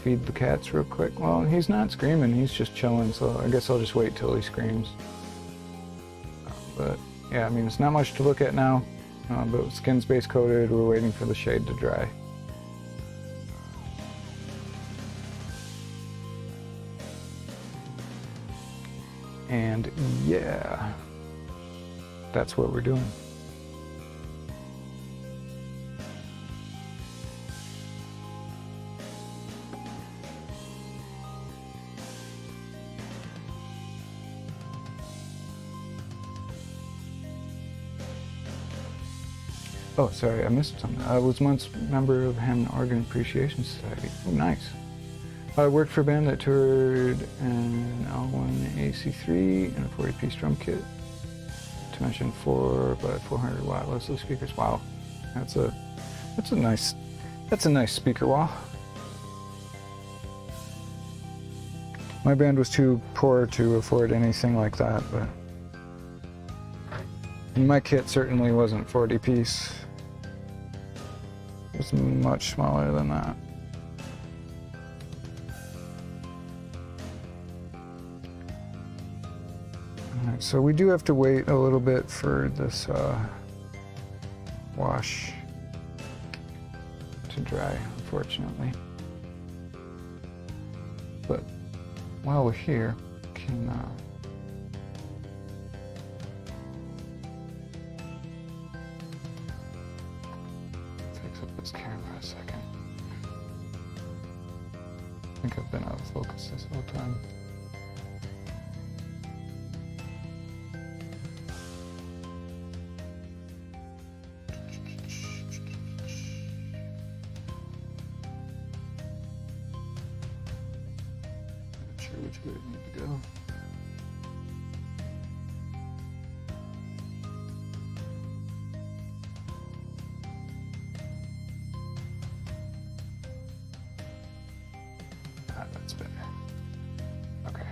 feed the cats real quick. Well, he's not screaming, he's just chilling, so I guess I'll just wait till he screams. But yeah, I mean, it's not much to look at now, but skin's base coated, we're waiting for the shade to dry. And yeah, that's what we're doing. Oh, sorry, I missed something. I was once a member of Hammond Organ Appreciation Society. Oh, nice. I worked for a band that toured an L1 AC3 and a 40-piece drum kit. To mention 4x400 watt Leslie speakers. Wow, that's a nice speaker wall. My band was too poor to afford anything like that, but my kit certainly wasn't 40-piece. It was much smaller than that. Alright, so we do have to wait a little bit for this wash to dry, unfortunately. But while we're here, we can been out of focus this whole time. Not sure which way I need to go. That's better. Okay.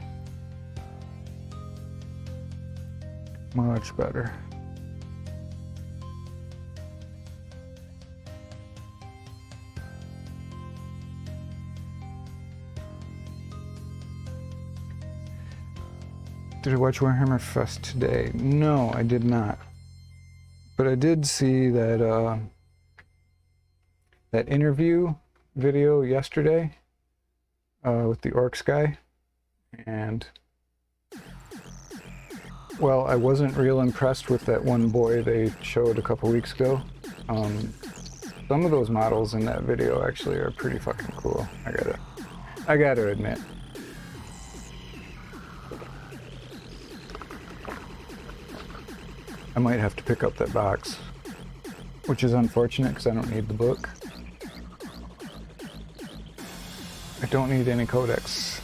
Much better. Did I watch Warhammer Fest today? No, I did not. But I did see that that interview video yesterday with the Orcs guy, and well, I wasn't real impressed with that one boy they showed a couple weeks ago. Some of those models in that video actually are pretty fucking cool. I gotta admit. I might have to pick up that box, which is unfortunate because I don't need the book. I don't need any codex.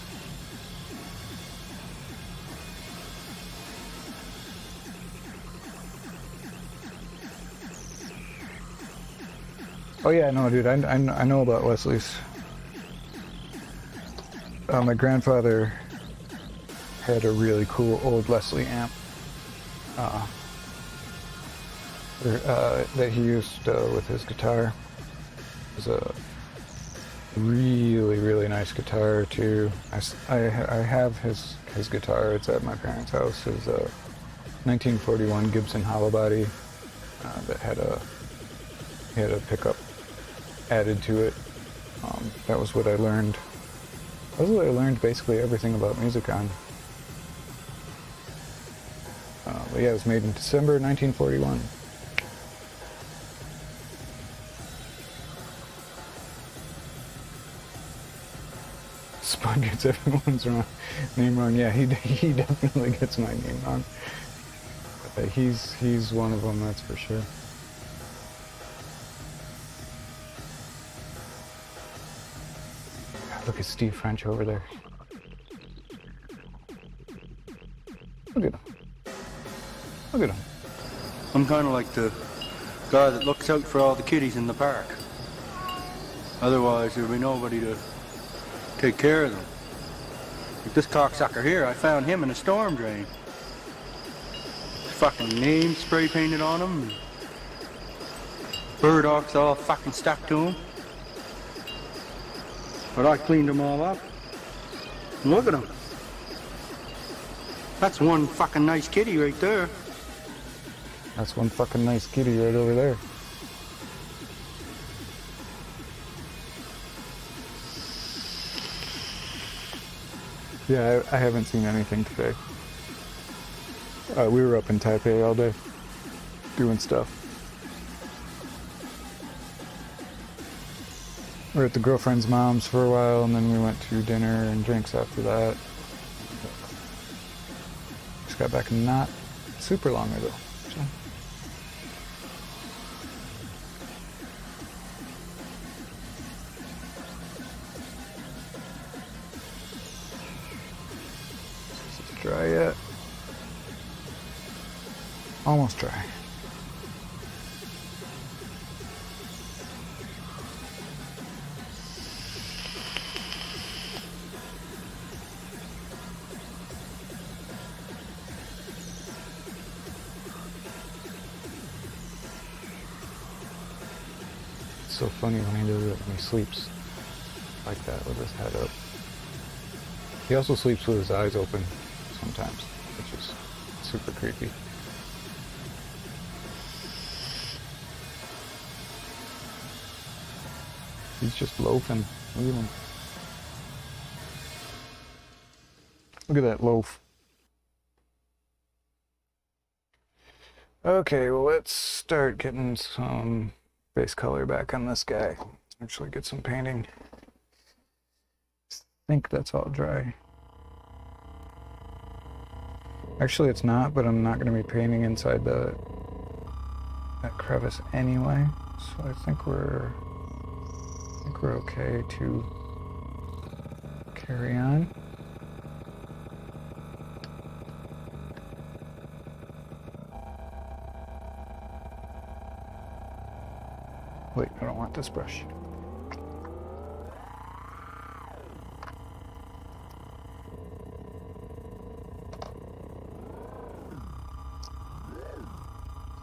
Oh yeah, no, dude, I know about Leslie's. My grandfather had a really cool old Leslie amp that he used with his guitar. It was a really nice guitar too. I have his guitar. It's at my parents' house. His 1941 Gibson hollow body that had a pickup added to it. That was what I learned. That was what I learned basically everything about music on. But yeah, it was made in December 1941. Spud gets everyone's name wrong. Yeah, he definitely gets my name wrong. He's one of them, that's for sure. God, look at Steve French over there. Look at him. Look at him. I'm kind of like the guy that looks out for all the kiddies in the park. Otherwise, there'll be nobody to take care of them. Like this cocksucker here, I found him in a storm drain. Fucking name spray painted on him. Burdocks all fucking stuck to him. But I cleaned them all up. And look at him. That's one fucking nice kitty right there. That's one fucking nice kitty right over there. Yeah, I haven't seen anything today. We were up in Taipei all day, doing stuff. We were at the girlfriend's mom's for a while, and then we went to dinner and drinks after that. Just got back not super long ago. So. Dry yet? Almost dry. It's so funny when he does it when he sleeps like that with his head up. He also sleeps with his eyes open sometimes, which is super creepy. He's just loafing. Look at him. Look at that loaf. Okay, well, let's start getting some base color back on this guy. Actually get some painting. think that's all dry. Actually, it's not, but I'm not going to be painting inside that crevice anyway, so I think we're okay to carry on. Wait, I don't want this brush.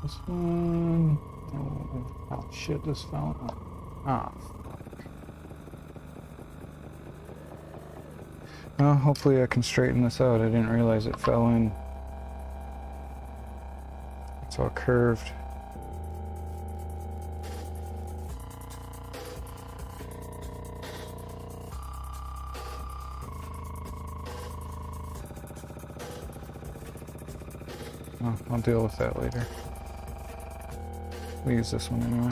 This one. Oh shit, this fell. Ah. Well, hopefully I can straighten this out. I didn't realize it fell in. It's all curved. Oh, I'll deal with that later. We'll use this one anyway.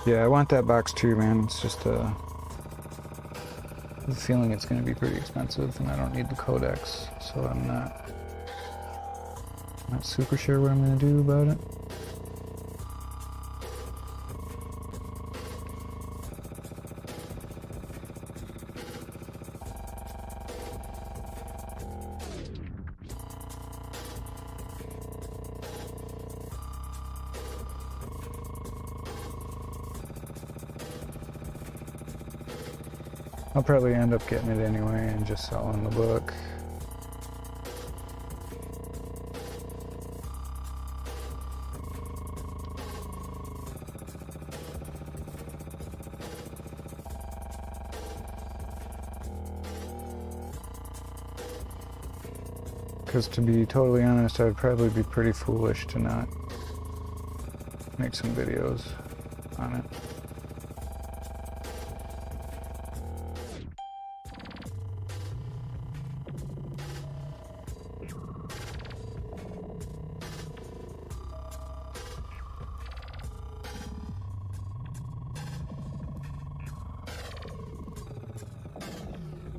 Yeah, I want that box too, man. It's just the feeling it's going to be pretty expensive, and I don't need the codex, so I'm not super sure what I'm going to do about it. I'll probably end up getting it anyway and just selling the book. Because to be totally honest, I'd probably be pretty foolish to not make some videos on it.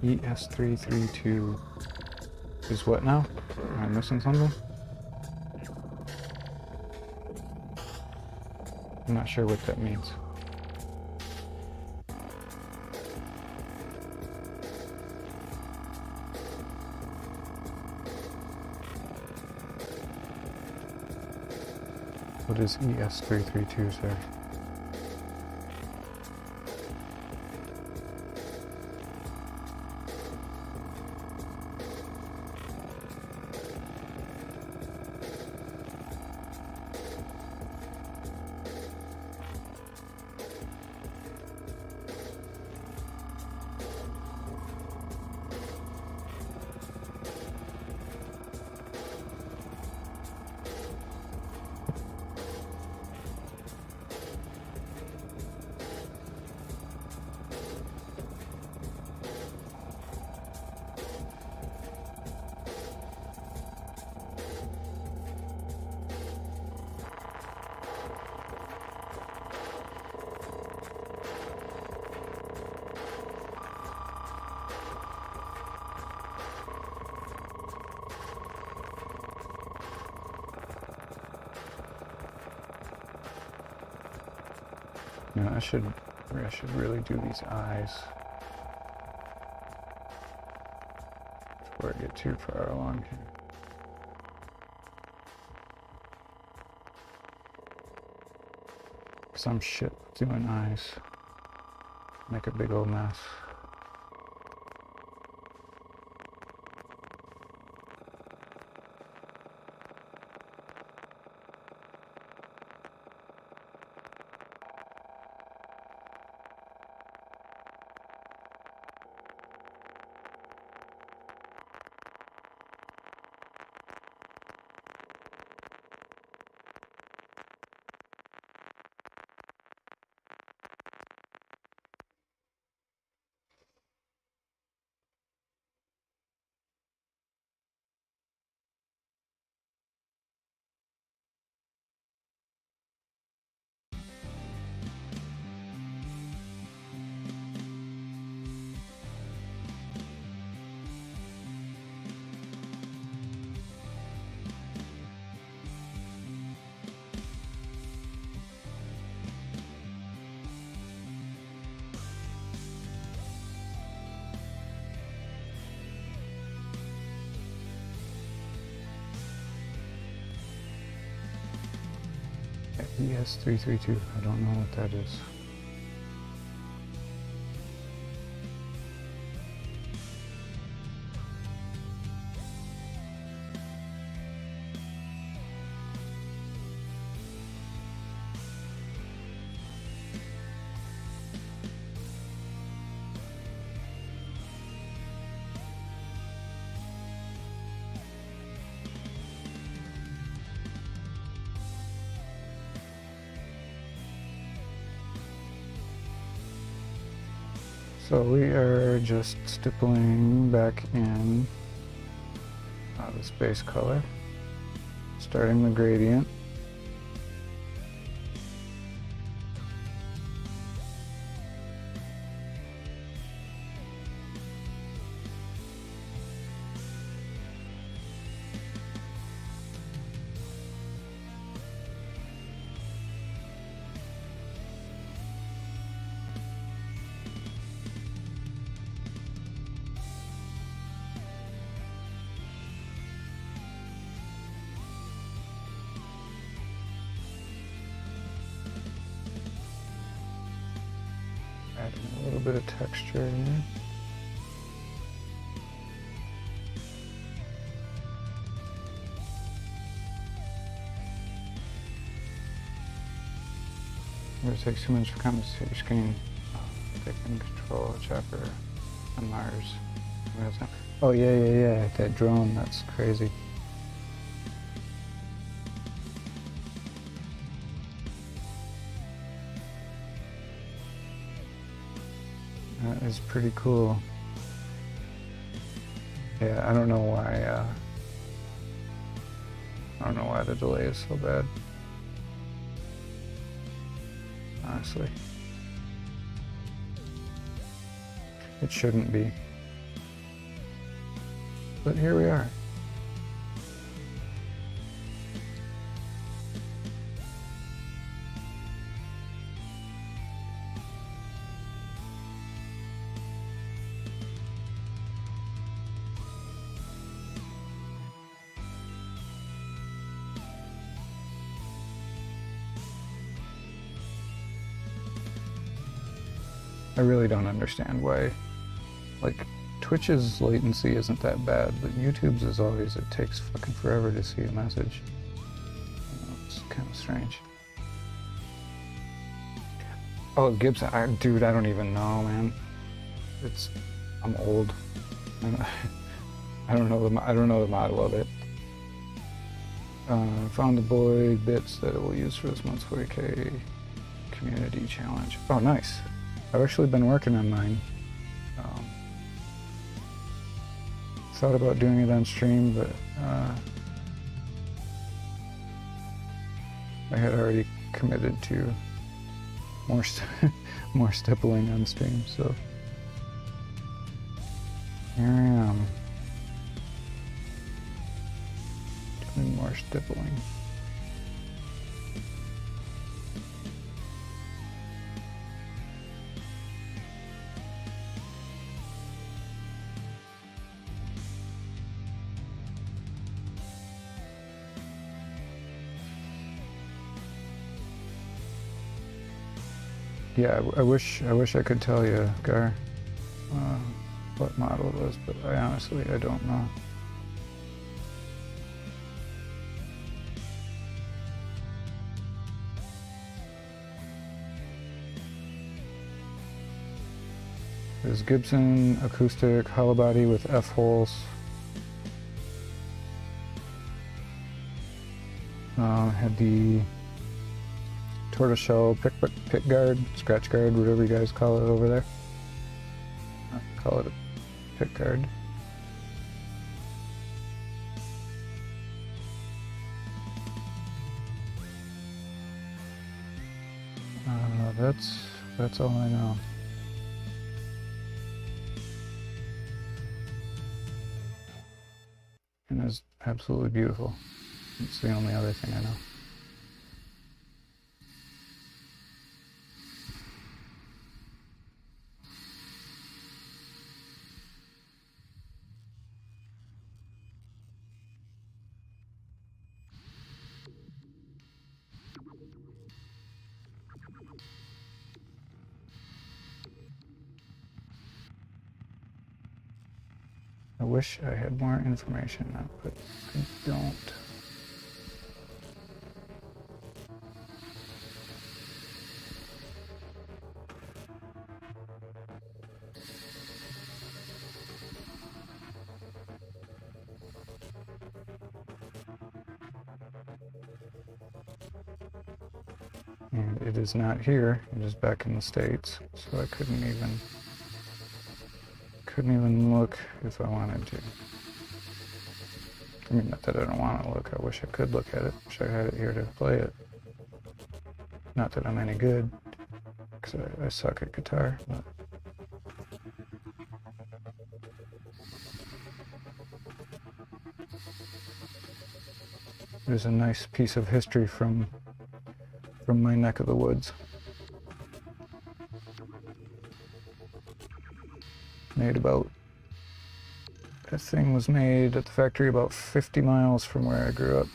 ES332 is what now? Am I missing something? I'm not sure what that means. What is ES332, sir? No, I should really do these eyes before I get too far along here. Cause I'm shit doing eyes. Make a big old mess. PS332. I don't know what that is. So we are just stippling back in this base color, starting the gradient. Adding a little bit of texture in there. It takes 2 minutes for comments to hit your screen. Taking control, chopper, on Mars. Oh yeah, that drone, that's crazy. That is pretty cool. Yeah, I don't know why the delay is so bad. Honestly. It shouldn't be. But here we are. I really don't understand why, like, Twitch's latency isn't that bad, but YouTube's is always, it takes fucking forever to see a message. You know, it's kind of strange. Oh, Gibson, dude, I don't even know, man. I'm old. I don't know the model of it. Found the boy bits that it will use for this month's 40K community challenge. Oh, nice. I've actually been working on mine. Thought about doing it on stream, but I had already committed to more stippling on stream, so here I am doing more stippling. Yeah, I wish I could tell you, Gar, what model it was, but I honestly don't know. There's Gibson acoustic hollow body with F holes. Had the tortoiseshell pick guard, scratch guard, whatever you guys call it over there. I call it a pick guard. That's all I know. And it's absolutely beautiful. It's the only other thing I know. I wish I had more information now, but I don't. And it is not here, it is back in the States, so I couldn't even look if I wanted to. I mean, not that I don't want to look, I wish I could look at it, wish I had it here to play it. Not that I'm any good, because I suck at guitar, but it is a nice piece of history from my neck of the woods. That thing was made at the factory about 50 miles from where I grew up.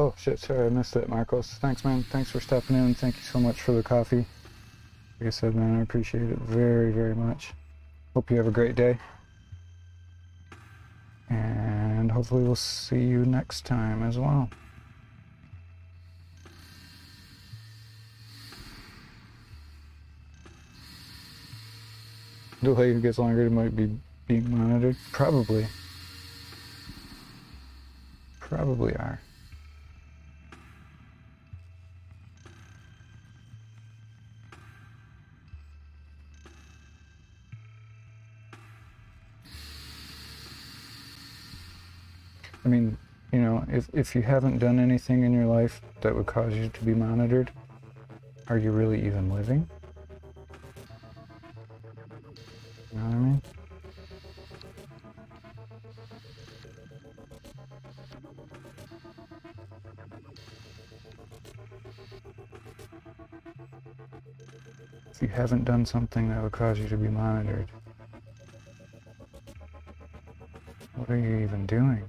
Oh shit, sorry, I missed it, Marcos. Thanks, man. Thanks for stopping in. Thank you so much for the coffee. Like I said, man, I appreciate it very, very much. Hope you have a great day. And hopefully we'll see you next time as well. The delay gets longer, it might be being monitored. Probably are. I mean, you know, if you haven't done anything in your life that would cause you to be monitored, are you really even living? You know what I mean? If you haven't done something that would cause you to be monitored, what are you even doing?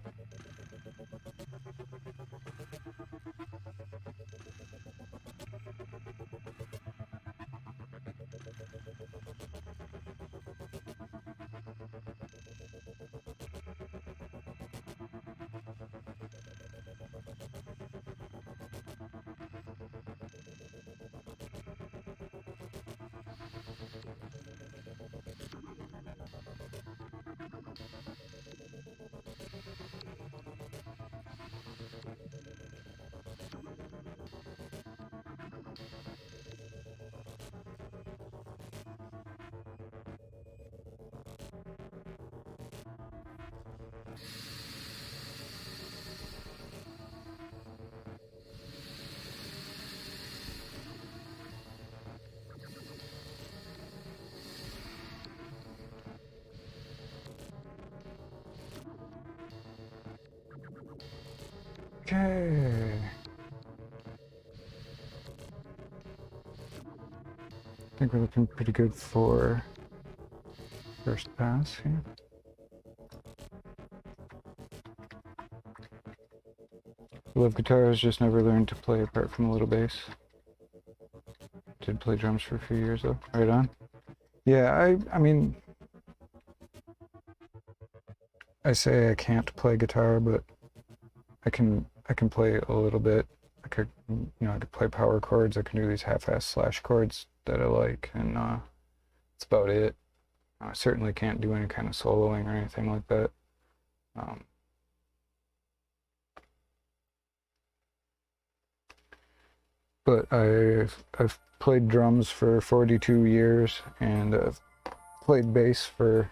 Okay. I think we're looking pretty good for first pass here. I love guitars, just never learned to play apart from a little bass. Did play drums for a few years though. Right on. Yeah, I mean, I say I can't play guitar, but I can play a little bit. I could, you know, I could play power chords. I can do these half-ass slash chords that I like, and that's about it. I certainly can't do any kind of soloing or anything like that. But I've played drums for 42 years, and I've played bass for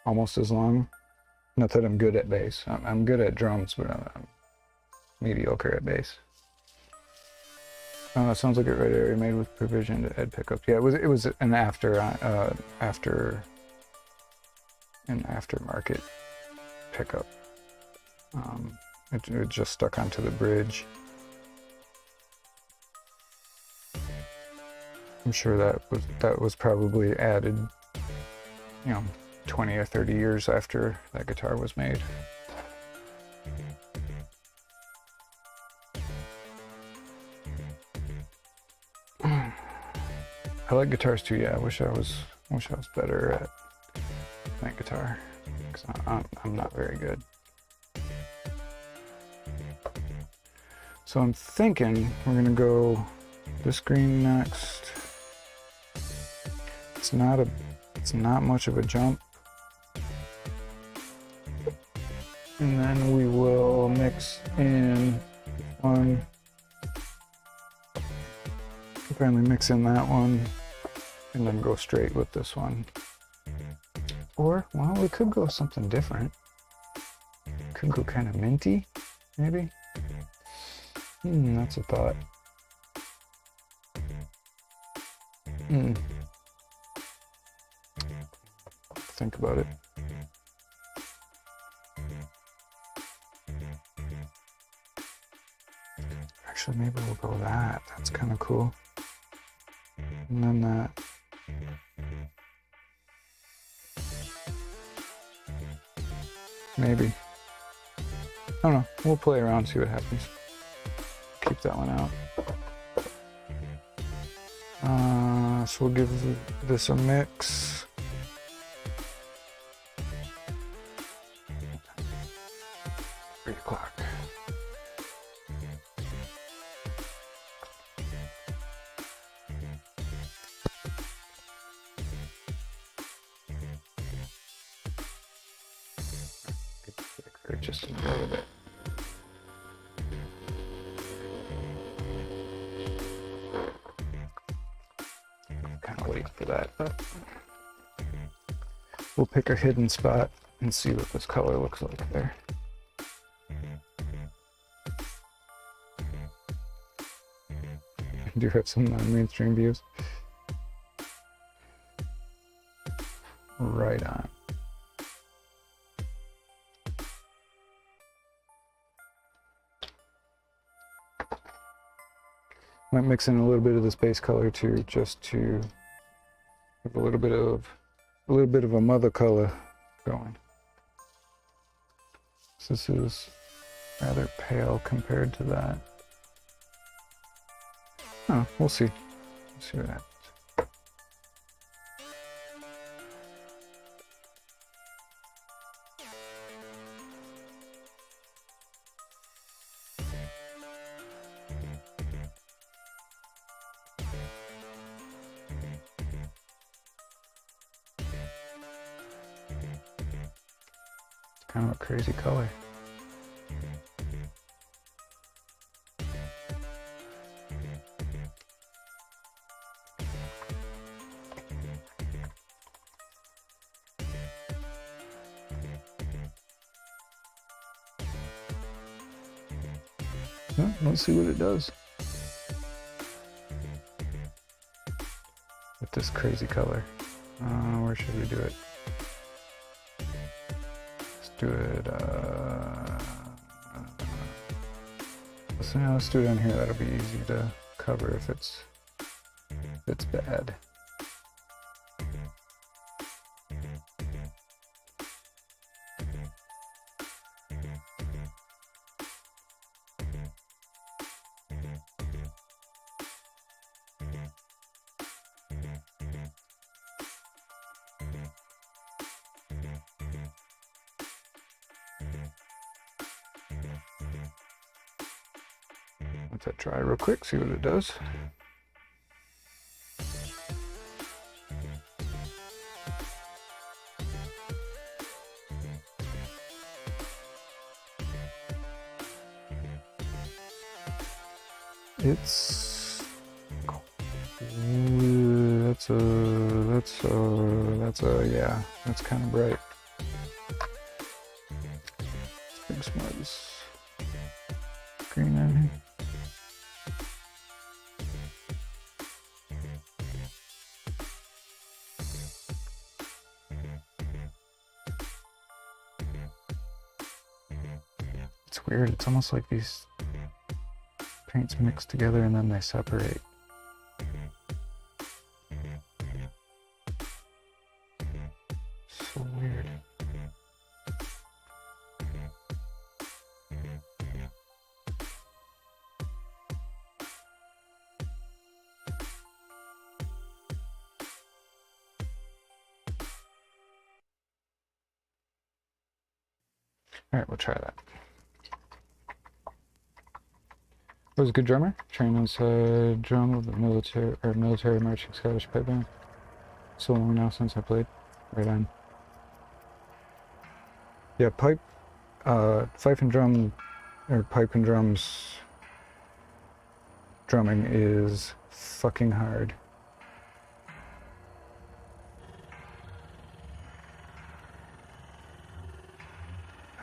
almost as long. Not that I'm good at bass. I'm good at drums, but I'm mediocre at bass. Sounds like a red area made with provision to add pickup. Yeah, it was an aftermarket pickup. It just stuck onto the bridge. I'm sure that was probably added, 20 or 30 years after that guitar was made. I like guitars too. Yeah, I wish I was better at playing guitar, because I'm not very good. So I'm thinking we're gonna go this green next. It's not much of a jump. And then we will mix in one. Finally mix in that one, and then go straight with this one. Or, well, we could go something different. Could go kind of minty, maybe. That's a thought. Think about it. Actually, maybe we'll go that. That's kind of cool. And then that. Maybe. I don't know. We'll play around, see what happens. Keep that one out. So we'll give this a mix. 3 o'clock. Just a little bit. Kind of wait for that, but we'll pick a hidden spot and see what this color looks like there. I do have some mainstream views. Right on. Might mix in a little bit of this base color too, just to have a little bit of a mother color going. So this is rather pale compared to that. Oh, we'll see. Let's see what happens. Kind of a crazy color. Well, let's see what it does with this crazy color. Where should we do it? Do it, let's do it on here. That'll be easy to cover if it's bad. Let that dry real quick, see what it does. It's yeah, that's kind of bright. some more of this green in here. It's weird, it's almost like these paints mix together and then they separate. So weird. Alright, we'll try that. I was a good drummer. Trained as a drum of the military marching Scottish pipe band. So long now since I played. Right on. Yeah, fife and drum, or pipe and drums drumming is fucking hard.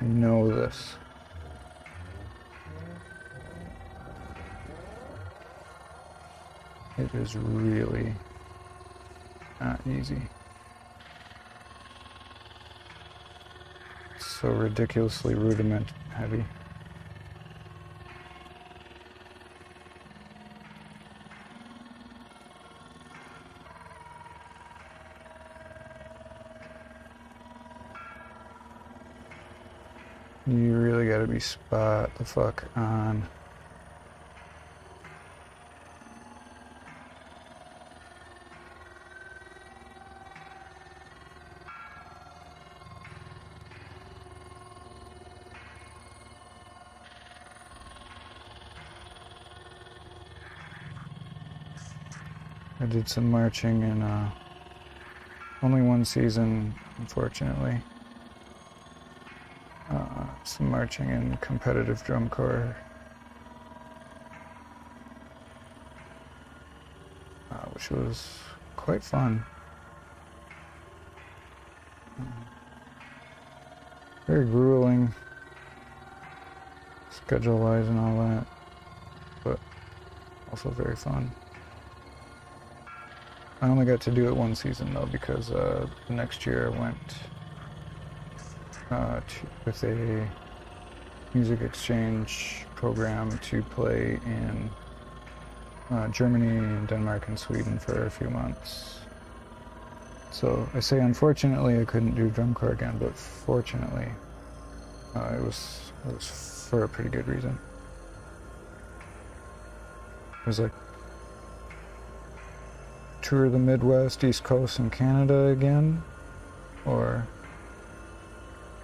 I know this. It is really not easy. It's so ridiculously rudiment heavy. You really gotta be spot the fuck on. I did some marching in only one season, unfortunately. Some marching in competitive drum corps, which was quite fun. Very grueling, schedule-wise and all that, but also very fun. I only got to do it one season though, because the next year I went with a music exchange program to play in Germany and Denmark and Sweden for a few months. So I say unfortunately I couldn't do drum corps again, but fortunately it was for a pretty good reason. It was like tour the Midwest, East Coast, and Canada again, or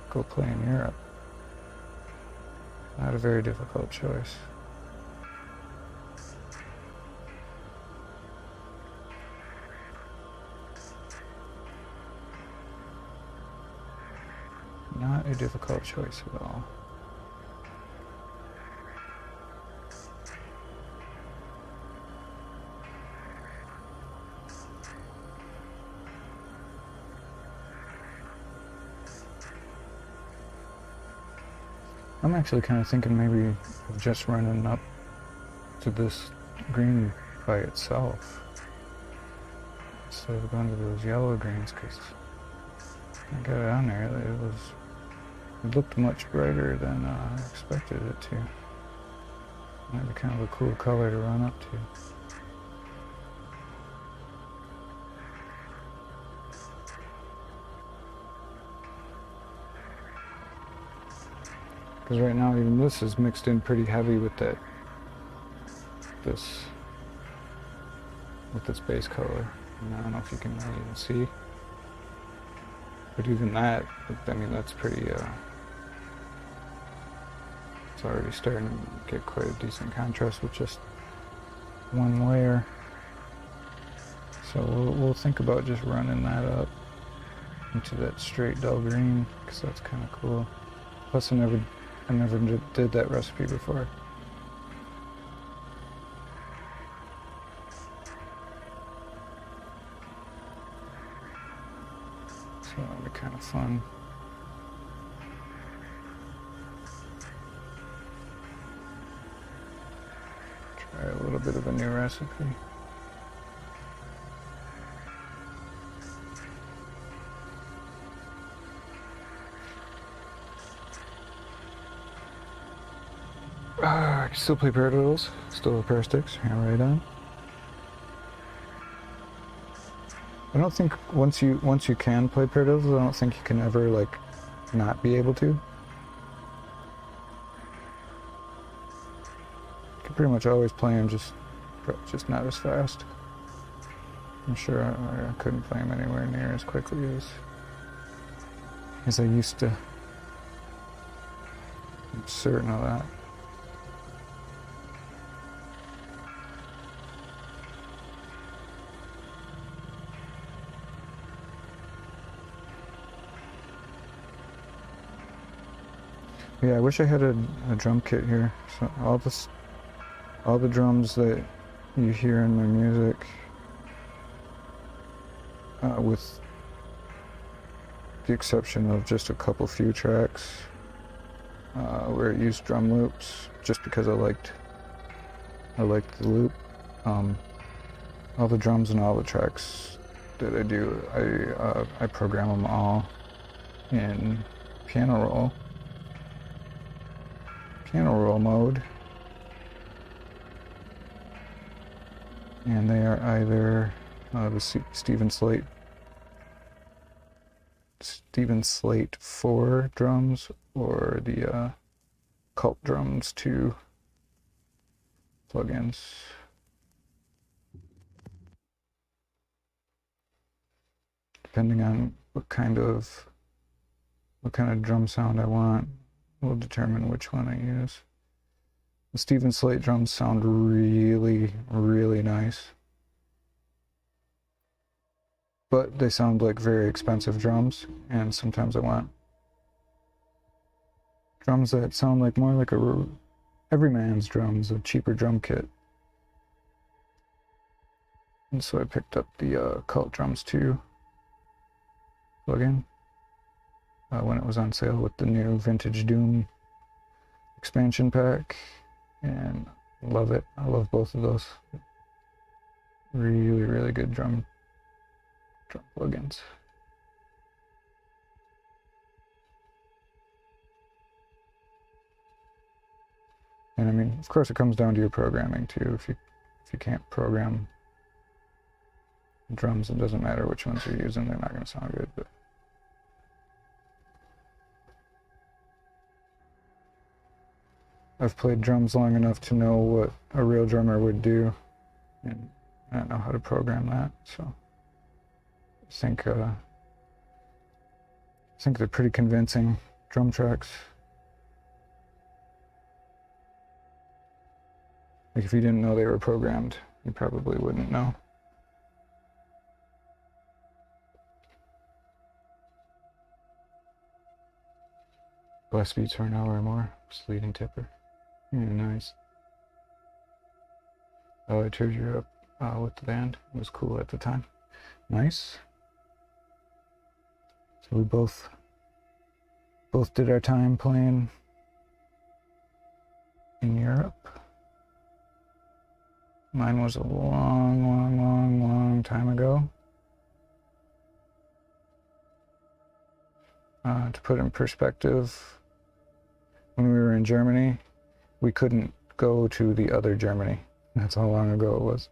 go play in Europe. Not a very difficult choice. Not a difficult choice at all. I'm actually kind of thinking maybe of just running up to this green by itself instead of going to those yellow greens, because I got it on there, it looked much brighter than I expected it to. Might be kind of a cool color to run up to. Because right now even this is mixed in pretty heavy with this base color. And I don't know if you can really even see. But even that, I mean, that's pretty, it's already starting to get quite a decent contrast with just one layer. So we'll think about just running that up into that straight dull green, because that's kind of cool. Plus I never did that recipe before. So that'll be kind of fun. a little bit of a new recipe. I can still play paradiddles, still have a pair of sticks, hammer right on. I don't think once you can play paradiddles, I don't think you can ever like not be able to. You can pretty much always play them, just not as fast. I'm sure I couldn't play them anywhere near as quickly as I used to. I'm certain of that. Yeah, I wish I had a drum kit here. So all the drums that you hear in my music, with the exception of just a few tracks, where it used drum loops, just because I liked the loop. All the drums and all the tracks that I do, I program them all in piano roll mode, and they are either the Stephen Slate 4 drums or the Cult Drums 2 plugins. Depending on what kind of drum sound I want, will determine which one I use. The Stephen Slate drums sound really, really nice, but they sound like very expensive drums, and sometimes I want drums that sound like more like everyman's drums, a cheaper drum kit. And so I picked up the Cult Drums 2 plugin when it was on sale with the new Vintage Doom expansion pack, and love it. I love both of those. Really, really good drum plugins. And I mean, of course, it comes down to your programming too. If you can't program drums, it doesn't matter which ones you're using; they're not going to sound good. But I've played drums long enough to know what a real drummer would do, and I know how to program that. So I think they're pretty convincing drum tracks. Like if you didn't know they were programmed, you probably wouldn't know. Blast beats for an hour or more. Sleeting tipper. Yeah, nice. Oh, I toured Europe with the band. It was cool at the time. Nice. So we both did our time playing in Europe. Mine was a long time ago. To put in perspective, when we were in Germany, we couldn't go to the other Germany. That's how long ago it was.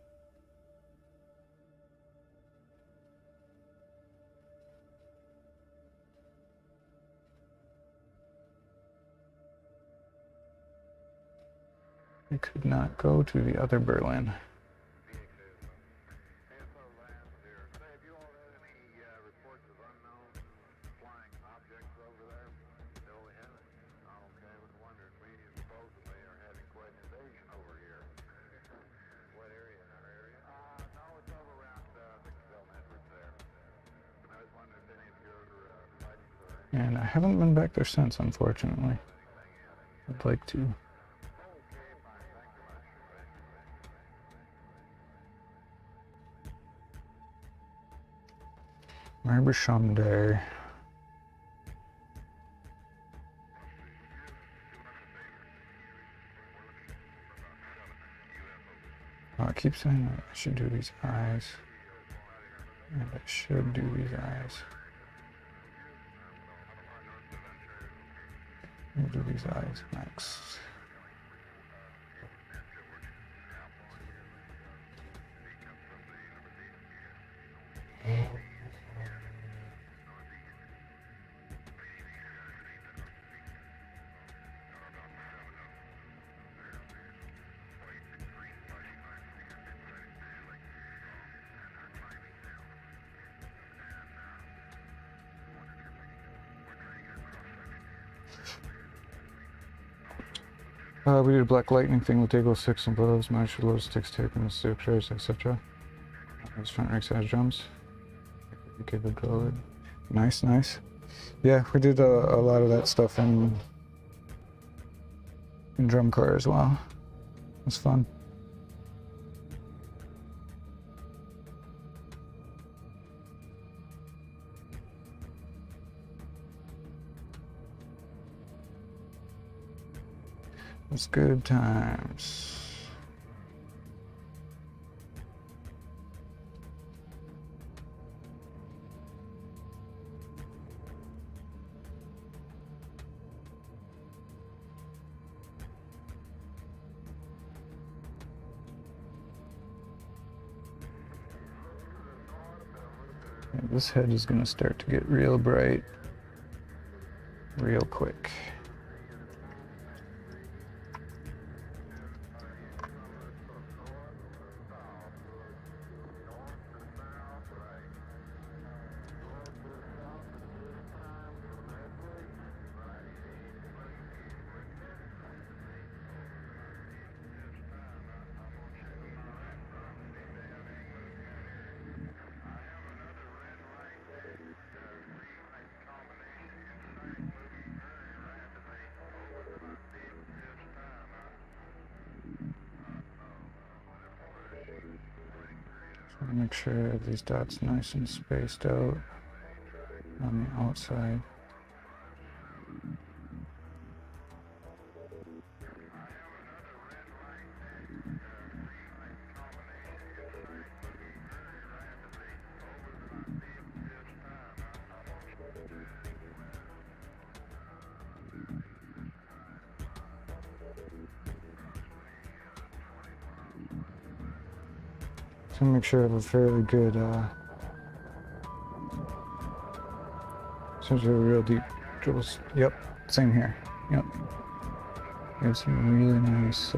We could not go to the other Berlin. And I haven't been back there since, unfortunately. I'd like to. Maybe someday. I keep saying that I should do these eyes. And I should do these eyes. We'll do these eyes next. We did a black lightning thing with Dago 6 and gloves, managed to load sticks, tape, and structures, etc. Those front right side drums. Okay, good color. Nice, nice. Yeah, we did a lot of that stuff in drum core as well. It was fun. It was good times. Yeah, this head is going to start to get real bright real quick. Make sure these dots nice and spaced out on the outside. So make sure I have a fairly good, essentially a real deep dribbles. Yep, same here. Yep. Got some really nice,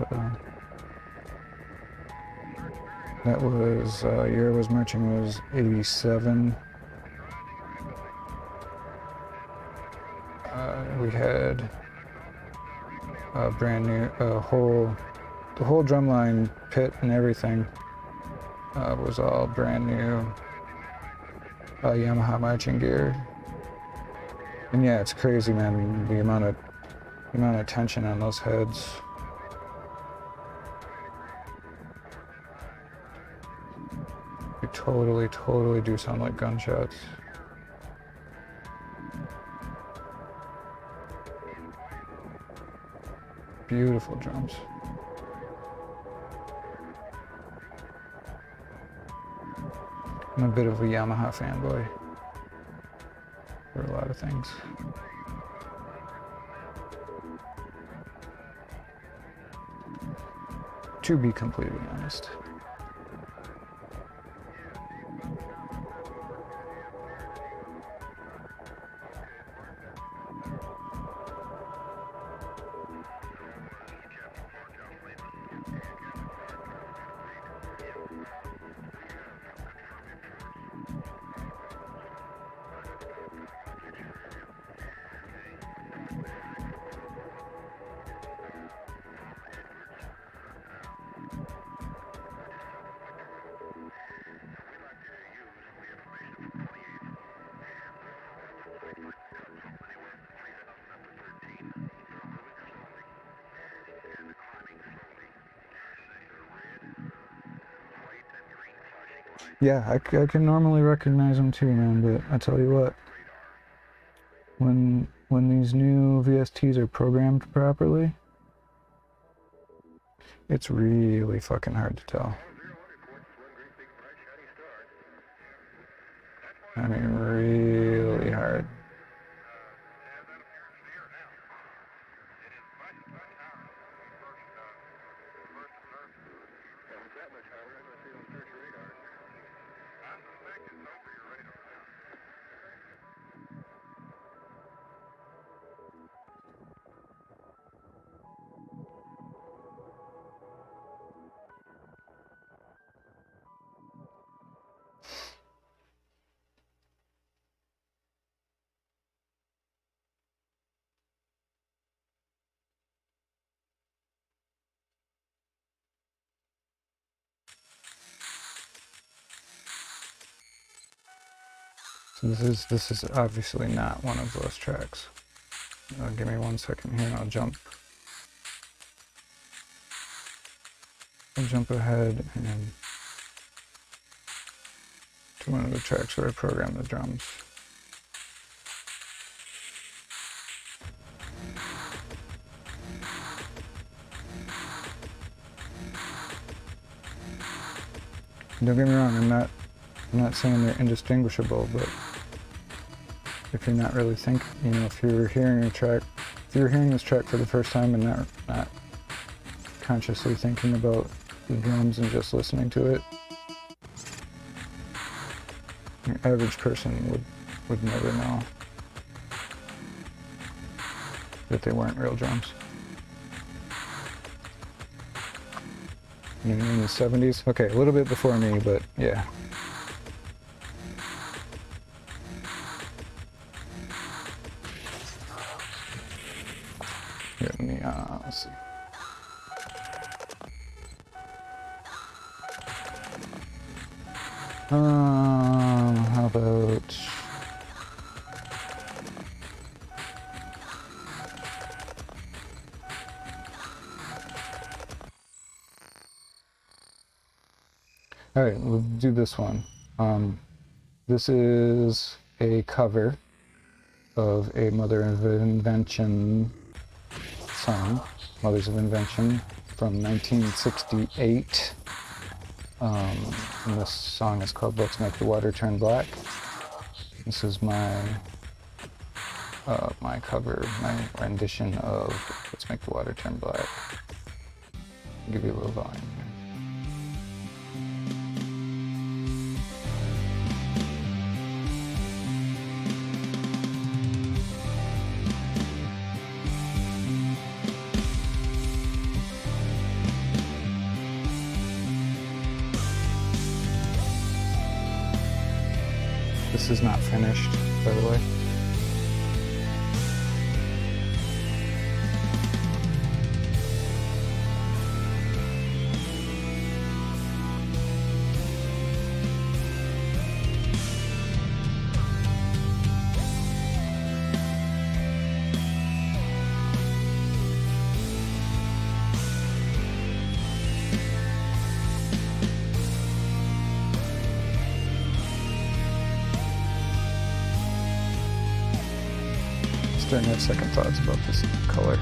that was, year I was marching was 87. We had a brand new, the whole drumline pit and everything. Was all brand new Yamaha marching gear, and yeah, it's crazy, man. The amount of tension on those heads. They totally do sound like gunshots. Beautiful drums. I'm a bit of a Yamaha fanboy for a lot of things. To be completely honest. Yeah, I can normally recognize them too, man, but I tell you what, when these new VSTs are programmed properly, it's really fucking hard to tell. I mean, really hard. So this is obviously not one of those tracks. Give me 1 second here and I'll jump ahead and to one of the tracks where I program the drums. Don't get me wrong, I'm not saying they're indistinguishable, but if you're not really thinking, you know, if you're hearing this track for the first time and not consciously thinking about the drums and just listening to it, your average person would never know that they weren't real drums. In the 70s? Okay, a little bit before me, but yeah. Here, let me, let's see. How about... Alright, we'll do this one. This is a cover of a Mother of Invention song, Mothers of Invention, from 1968. And this song is called Let's Make the Water Turn Black. This is my cover, my rendition of Let's Make the Water Turn Black. I'll give you a little volume. This is not finished, by the way. Starting to have second thoughts about this color.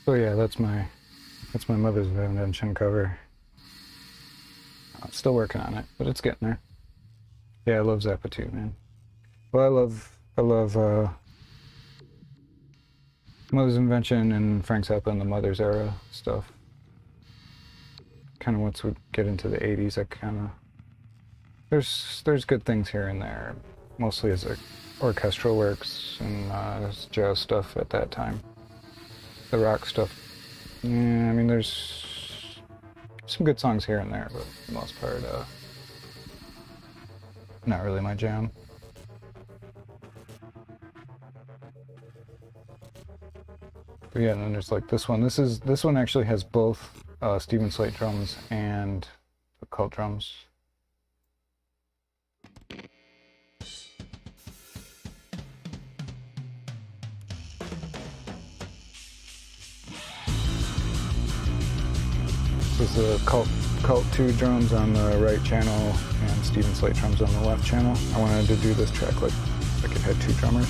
So yeah, that's my mother's invention cover. I'm still working on it, but it's getting there. Yeah, I love Zappa too, man. Well, I love Mother's Invention and Frank Zappa and the Mother's era stuff. Kind of once we get into the 80s, I kind of there's good things here and there, mostly as like orchestral works and jazz stuff at that time. The rock stuff, yeah, I mean there's some good songs here and there, but for the most part, not really my jam. But yeah, and then there's like this one. This one actually has both Stephen Slate drums and occult drums. This is the Cult 2 drums on the right channel and Stephen Slate drums on the left channel. I wanted to do this track like it had two drummers.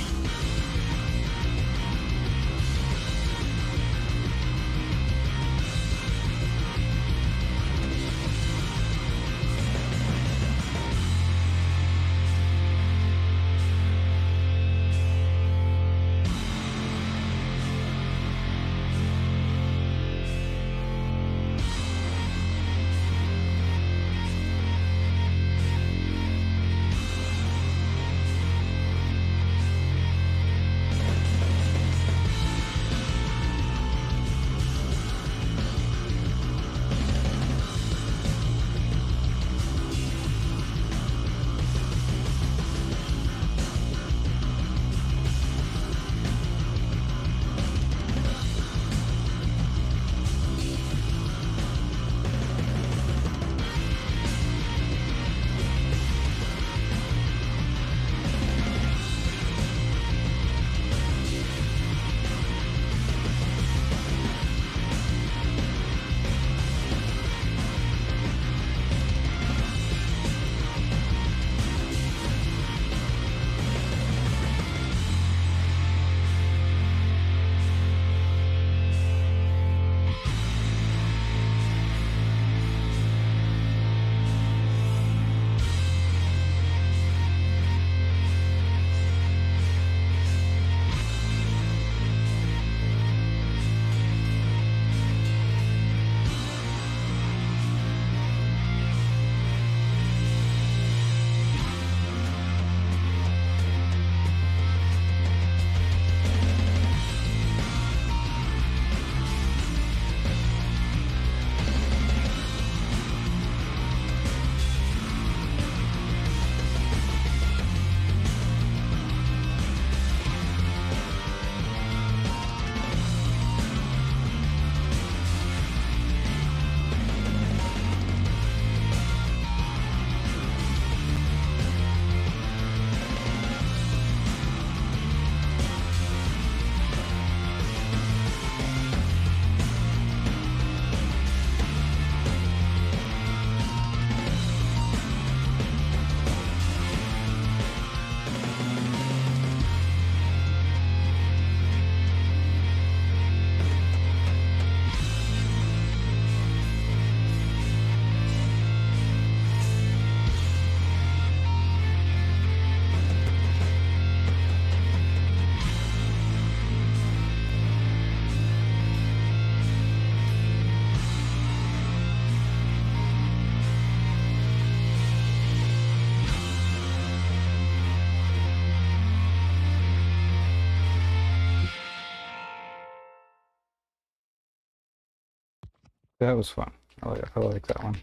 That was fun. I like that one.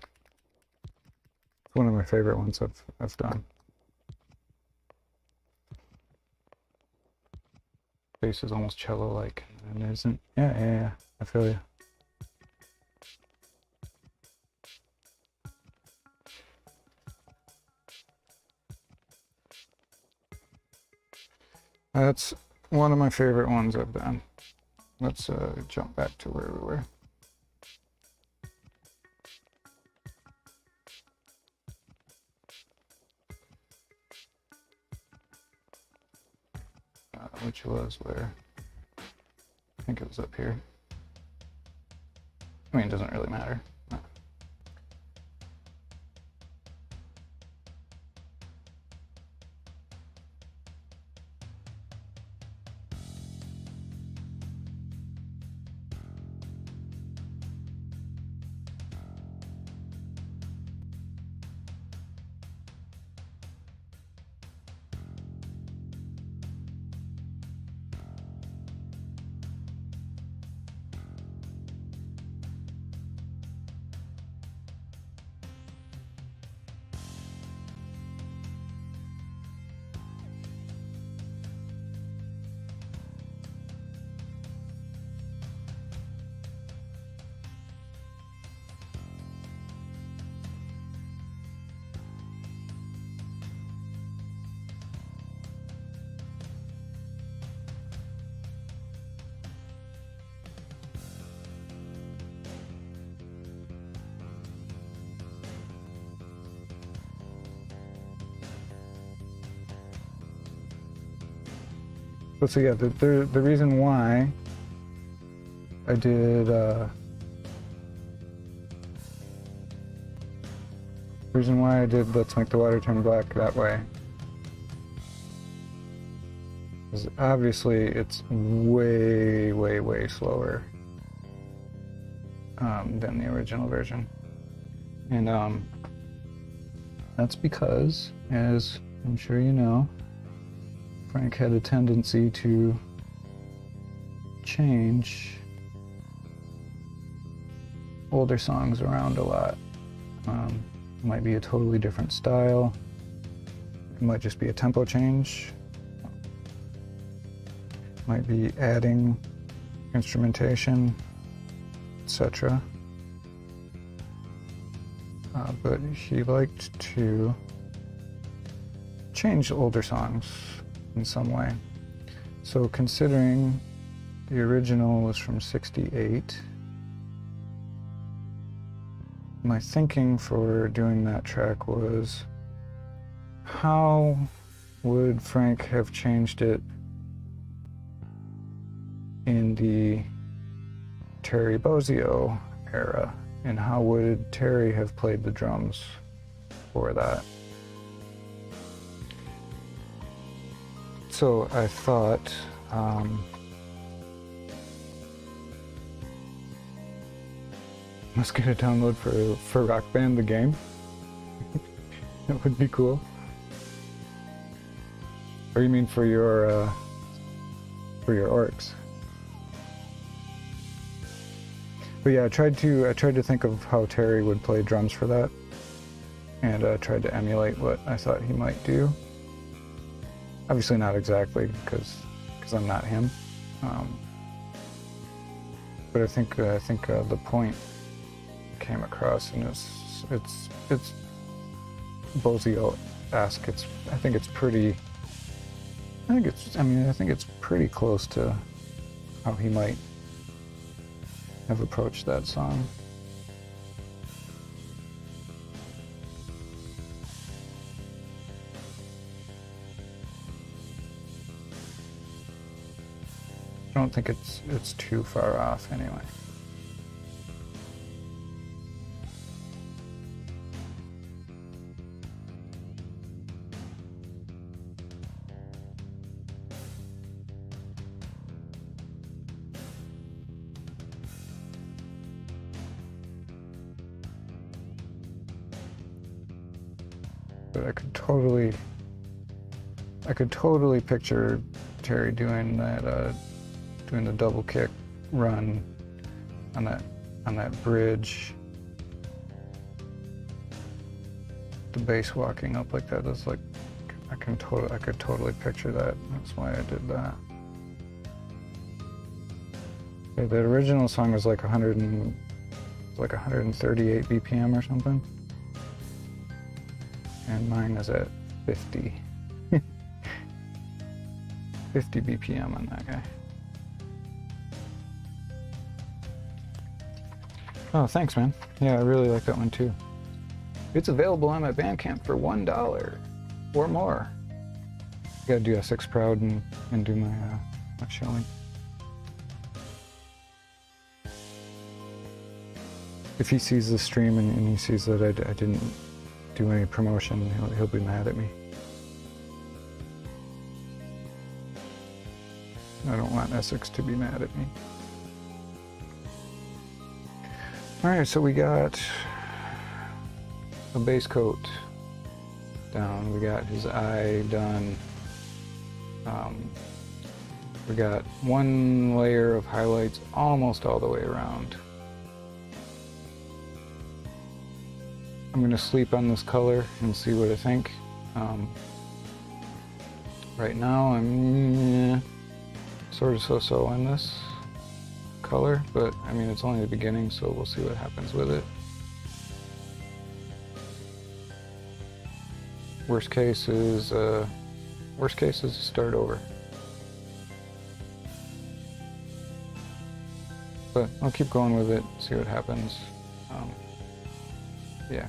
It's one of my favorite ones I've done. Bass is almost cello-like, and it isn't. Yeah. I feel you. That's one of my favorite ones I've done. Let's jump back to where we were. Which was where? I think it was up here. I mean, it doesn't really matter. But so yeah, the reason why I did Let's Make the Water Turn Black that way is obviously it's way slower than the original version, and that's because, as I'm sure you know, Frank had a tendency to change older songs around a lot. It might be a totally different style. It might just be a tempo change. It might be adding instrumentation, etc. But he liked to change older songs in some way. So considering the original was from '68, my thinking for doing that track was, how would Frank have changed it in the Terry Bozzio era, and how would Terry have played the drums for that? So I thought, let's get a download for Rock Band the game. That would be cool. Or you mean for your orcs? But yeah, I tried to think of how Terry would play drums for that, and tried to emulate what I thought he might do. Obviously not exactly, because I'm not him. But I think the point came across, and it's Bozzio-esque. I think it's pretty close to how he might have approached that song. I don't think it's too far off anyway. But I could totally picture Terry doing that, doing the double kick run on that bridge. The bass walking up like that is like, I could totally picture that. That's why I did that. Okay, the original song was like 138 BPM or something. And mine is at 50. 50 BPM on that guy. Oh, thanks, man. Yeah, I really like that one too. It's available on my Bandcamp for $1 or more. I gotta do SX Proud and do my showing. if he sees the stream and he sees that I didn't do any promotion, he'll be mad at me. I don't want Essex to be mad at me. Alright, so we got a base coat down, we got his eye done, we got one layer of highlights almost all the way around. I'm going to sleep on this color and see what I think. Right now I'm sort of so-so on this color, but I mean it's only the beginning, so we'll see what happens with it. Worst case is start over. But I'll keep going with it, see what happens. Yeah.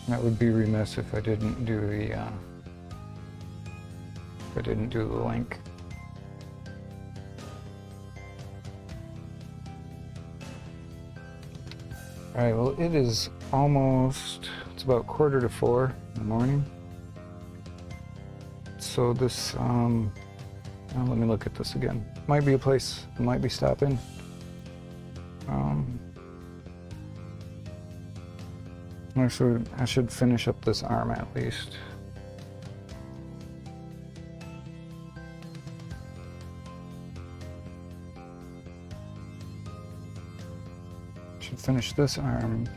That would be remiss if I didn't do the link. Alright, well it is almost, it's about 3:45 in the morning. So this, well, let me look at this again. Might be a place I might be stopping. Actually, I should finish up this arm at least. Should finish this arm,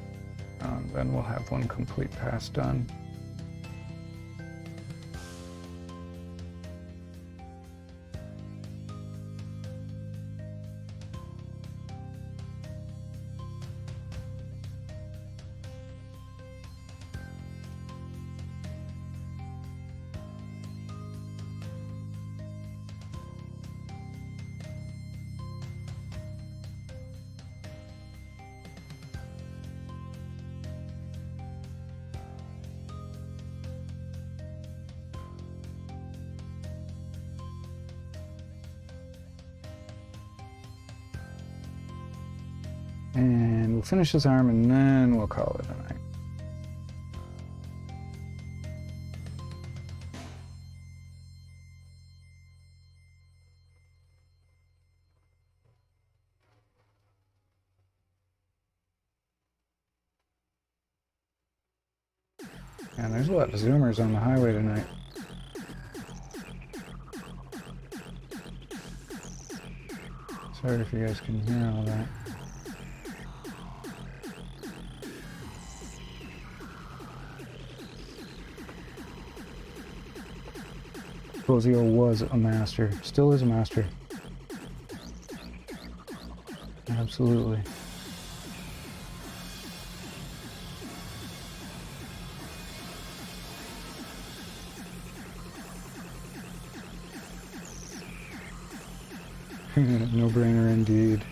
then we'll have one complete pass done. And we'll finish this arm and then we'll call it a night. And there's a lot of zoomers on the highway tonight. Sorry if you guys can hear all that. Broozer was a master, still is a master. Absolutely. No-brainer indeed.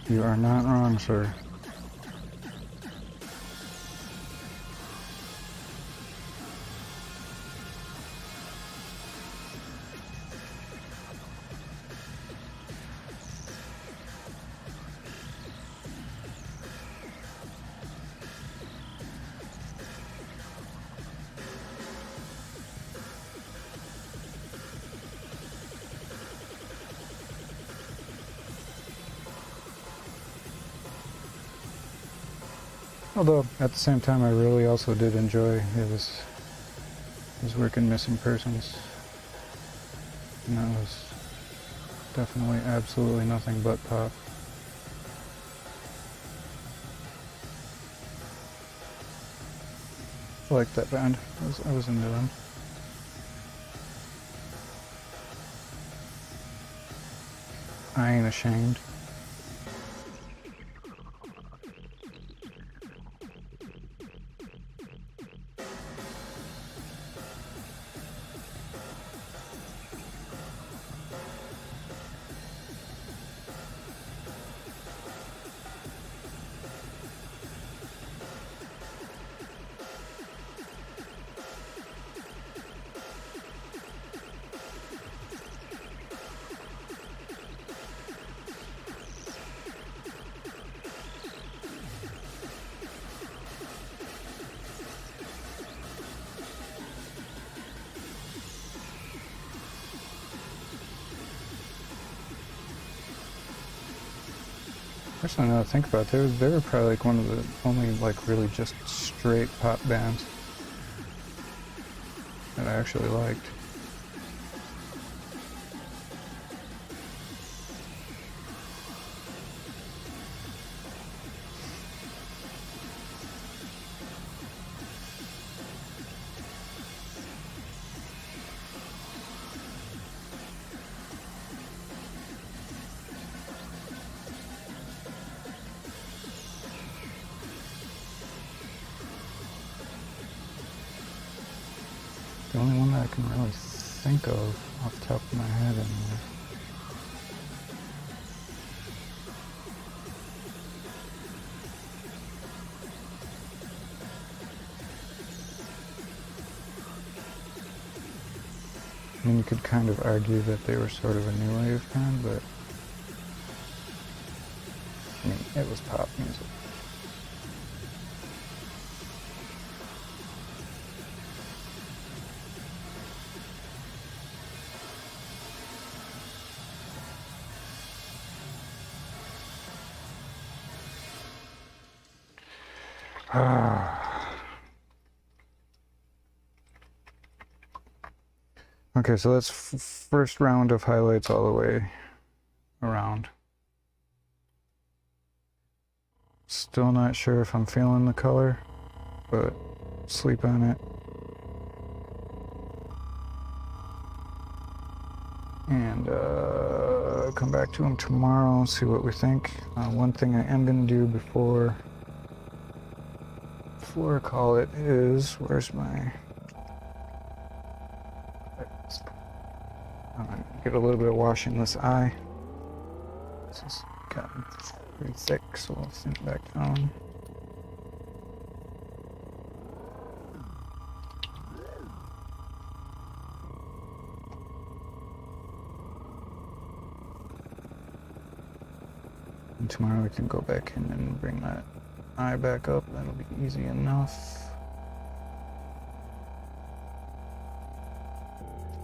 You are not wrong, sir. Although, at the same time, I really also did enjoy his work in missing persons. And that was definitely absolutely nothing but pop. I liked that band. I was into them. I ain't ashamed. Actually, now that I think about it, they were probably like one of the only like really just straight pop bands that I actually liked. The only one that I can really think of off the top of my head anyway. I mean, you could kind of argue that they were sort of a new wave band, but I mean, it was pop music. Okay, so that's first round of highlights all the way around. Still not sure if I'm feeling the color, but sleep on it. And come back to them tomorrow, see what we think. One thing I am going to do before I call it is, where's my... Get a little bit of wash in this eye. This has gotten pretty thick, so I'll send it back down. And tomorrow we can go back in and bring that eye back up. That'll be easy enough.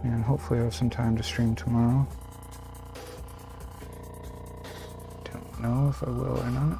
And hopefully I have some time to stream tomorrow. Don't know if I will or not.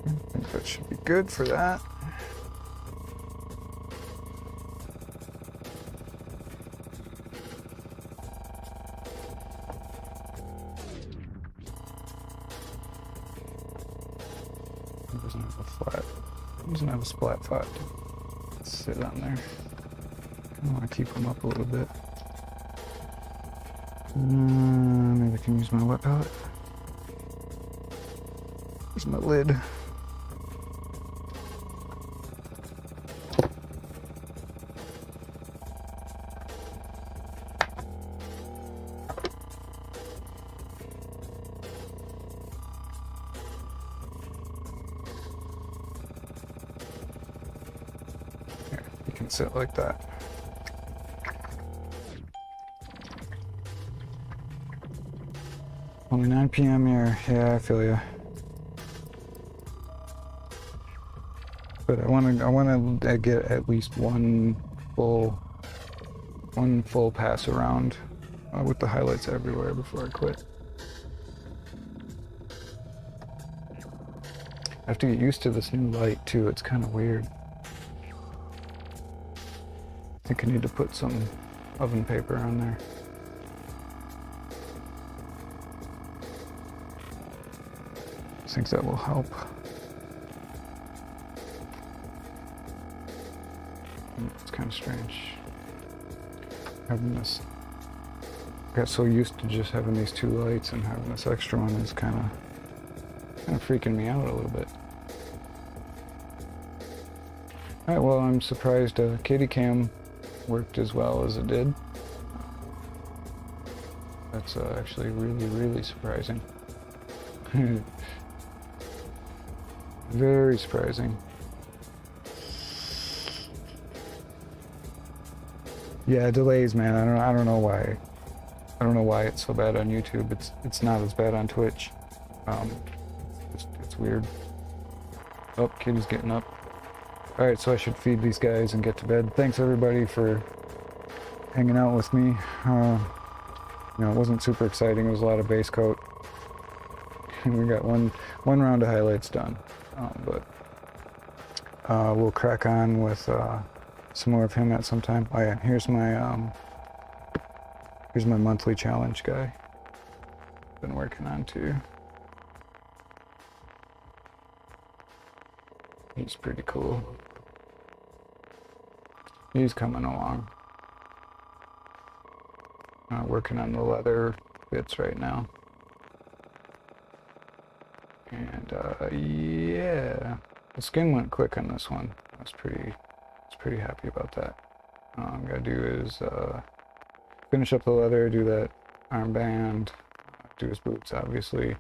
I think that should be good for that. It doesn't have a flat. It doesn't have a splat pot to sit on there. I want to keep them up a little bit. Maybe I can use my wet palette. Where's my lid? Here, you can sit like that. Only 9 p.m. here. Yeah, I feel ya. But I want to get at least one full pass around with the highlights everywhere before I quit. I have to get used to this new light too. It's kind of weird. I think I need to put some oven paper on there. I think that will help. It's kind of strange having this. I got so used to just having these two lights, and having this extra one is kind of freaking me out a little bit. Alright, well, I'm surprised Kitty Cam worked as well as it did. That's actually really, really surprising. Very surprising. Yeah, delays, man. I don't know why. I don't know why it's so bad on YouTube. It's not as bad on Twitch. It's weird. Oh, kitty's getting up. All right, so I should feed these guys and get to bed. Thanks everybody for hanging out with me. You know, it wasn't super exciting. It was a lot of base coat. We got one round of highlights done, but we'll crack on with some more of him at some time. Oh yeah, here's my monthly challenge guy. Been working on too. He's pretty cool. He's coming along. Working on the leather bits right now. And yeah, the skin went quick on this one. I was pretty happy about that. All I'm gonna do is finish up the leather, do that armband, do his boots obviously,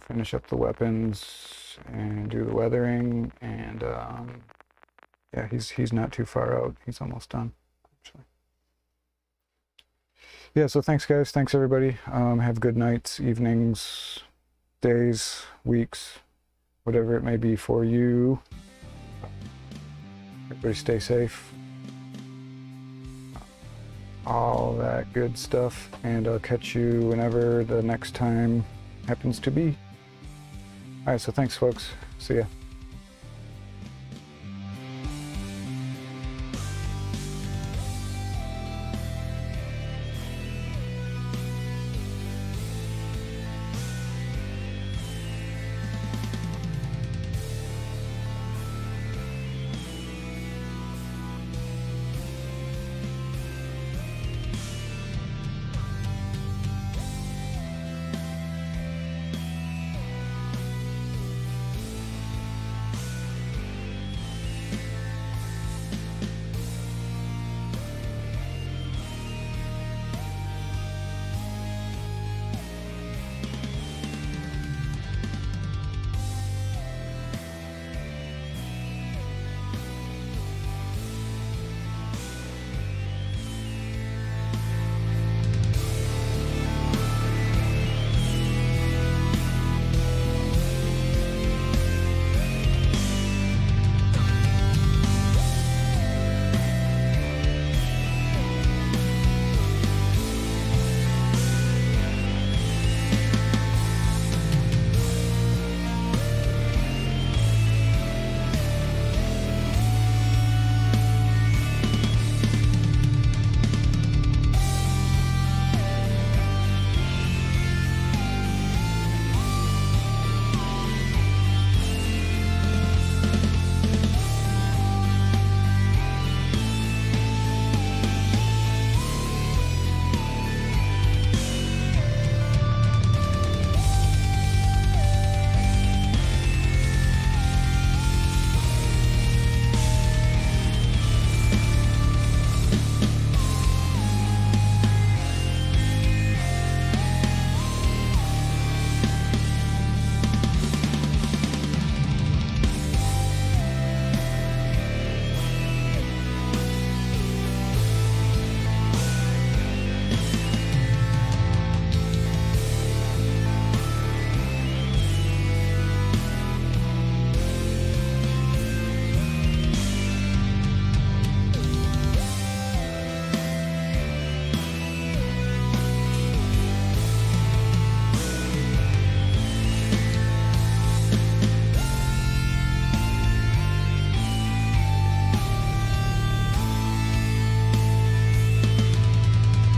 finish up the weapons and do the weathering, and yeah, he's not too far out. He's almost done actually. Yeah, so thanks guys, thanks everybody. Have good nights, evenings, days, weeks, whatever it may be for you. Everybody stay safe. All that good stuff, and I'll catch you whenever the next time happens to be. All right, so thanks folks. See ya.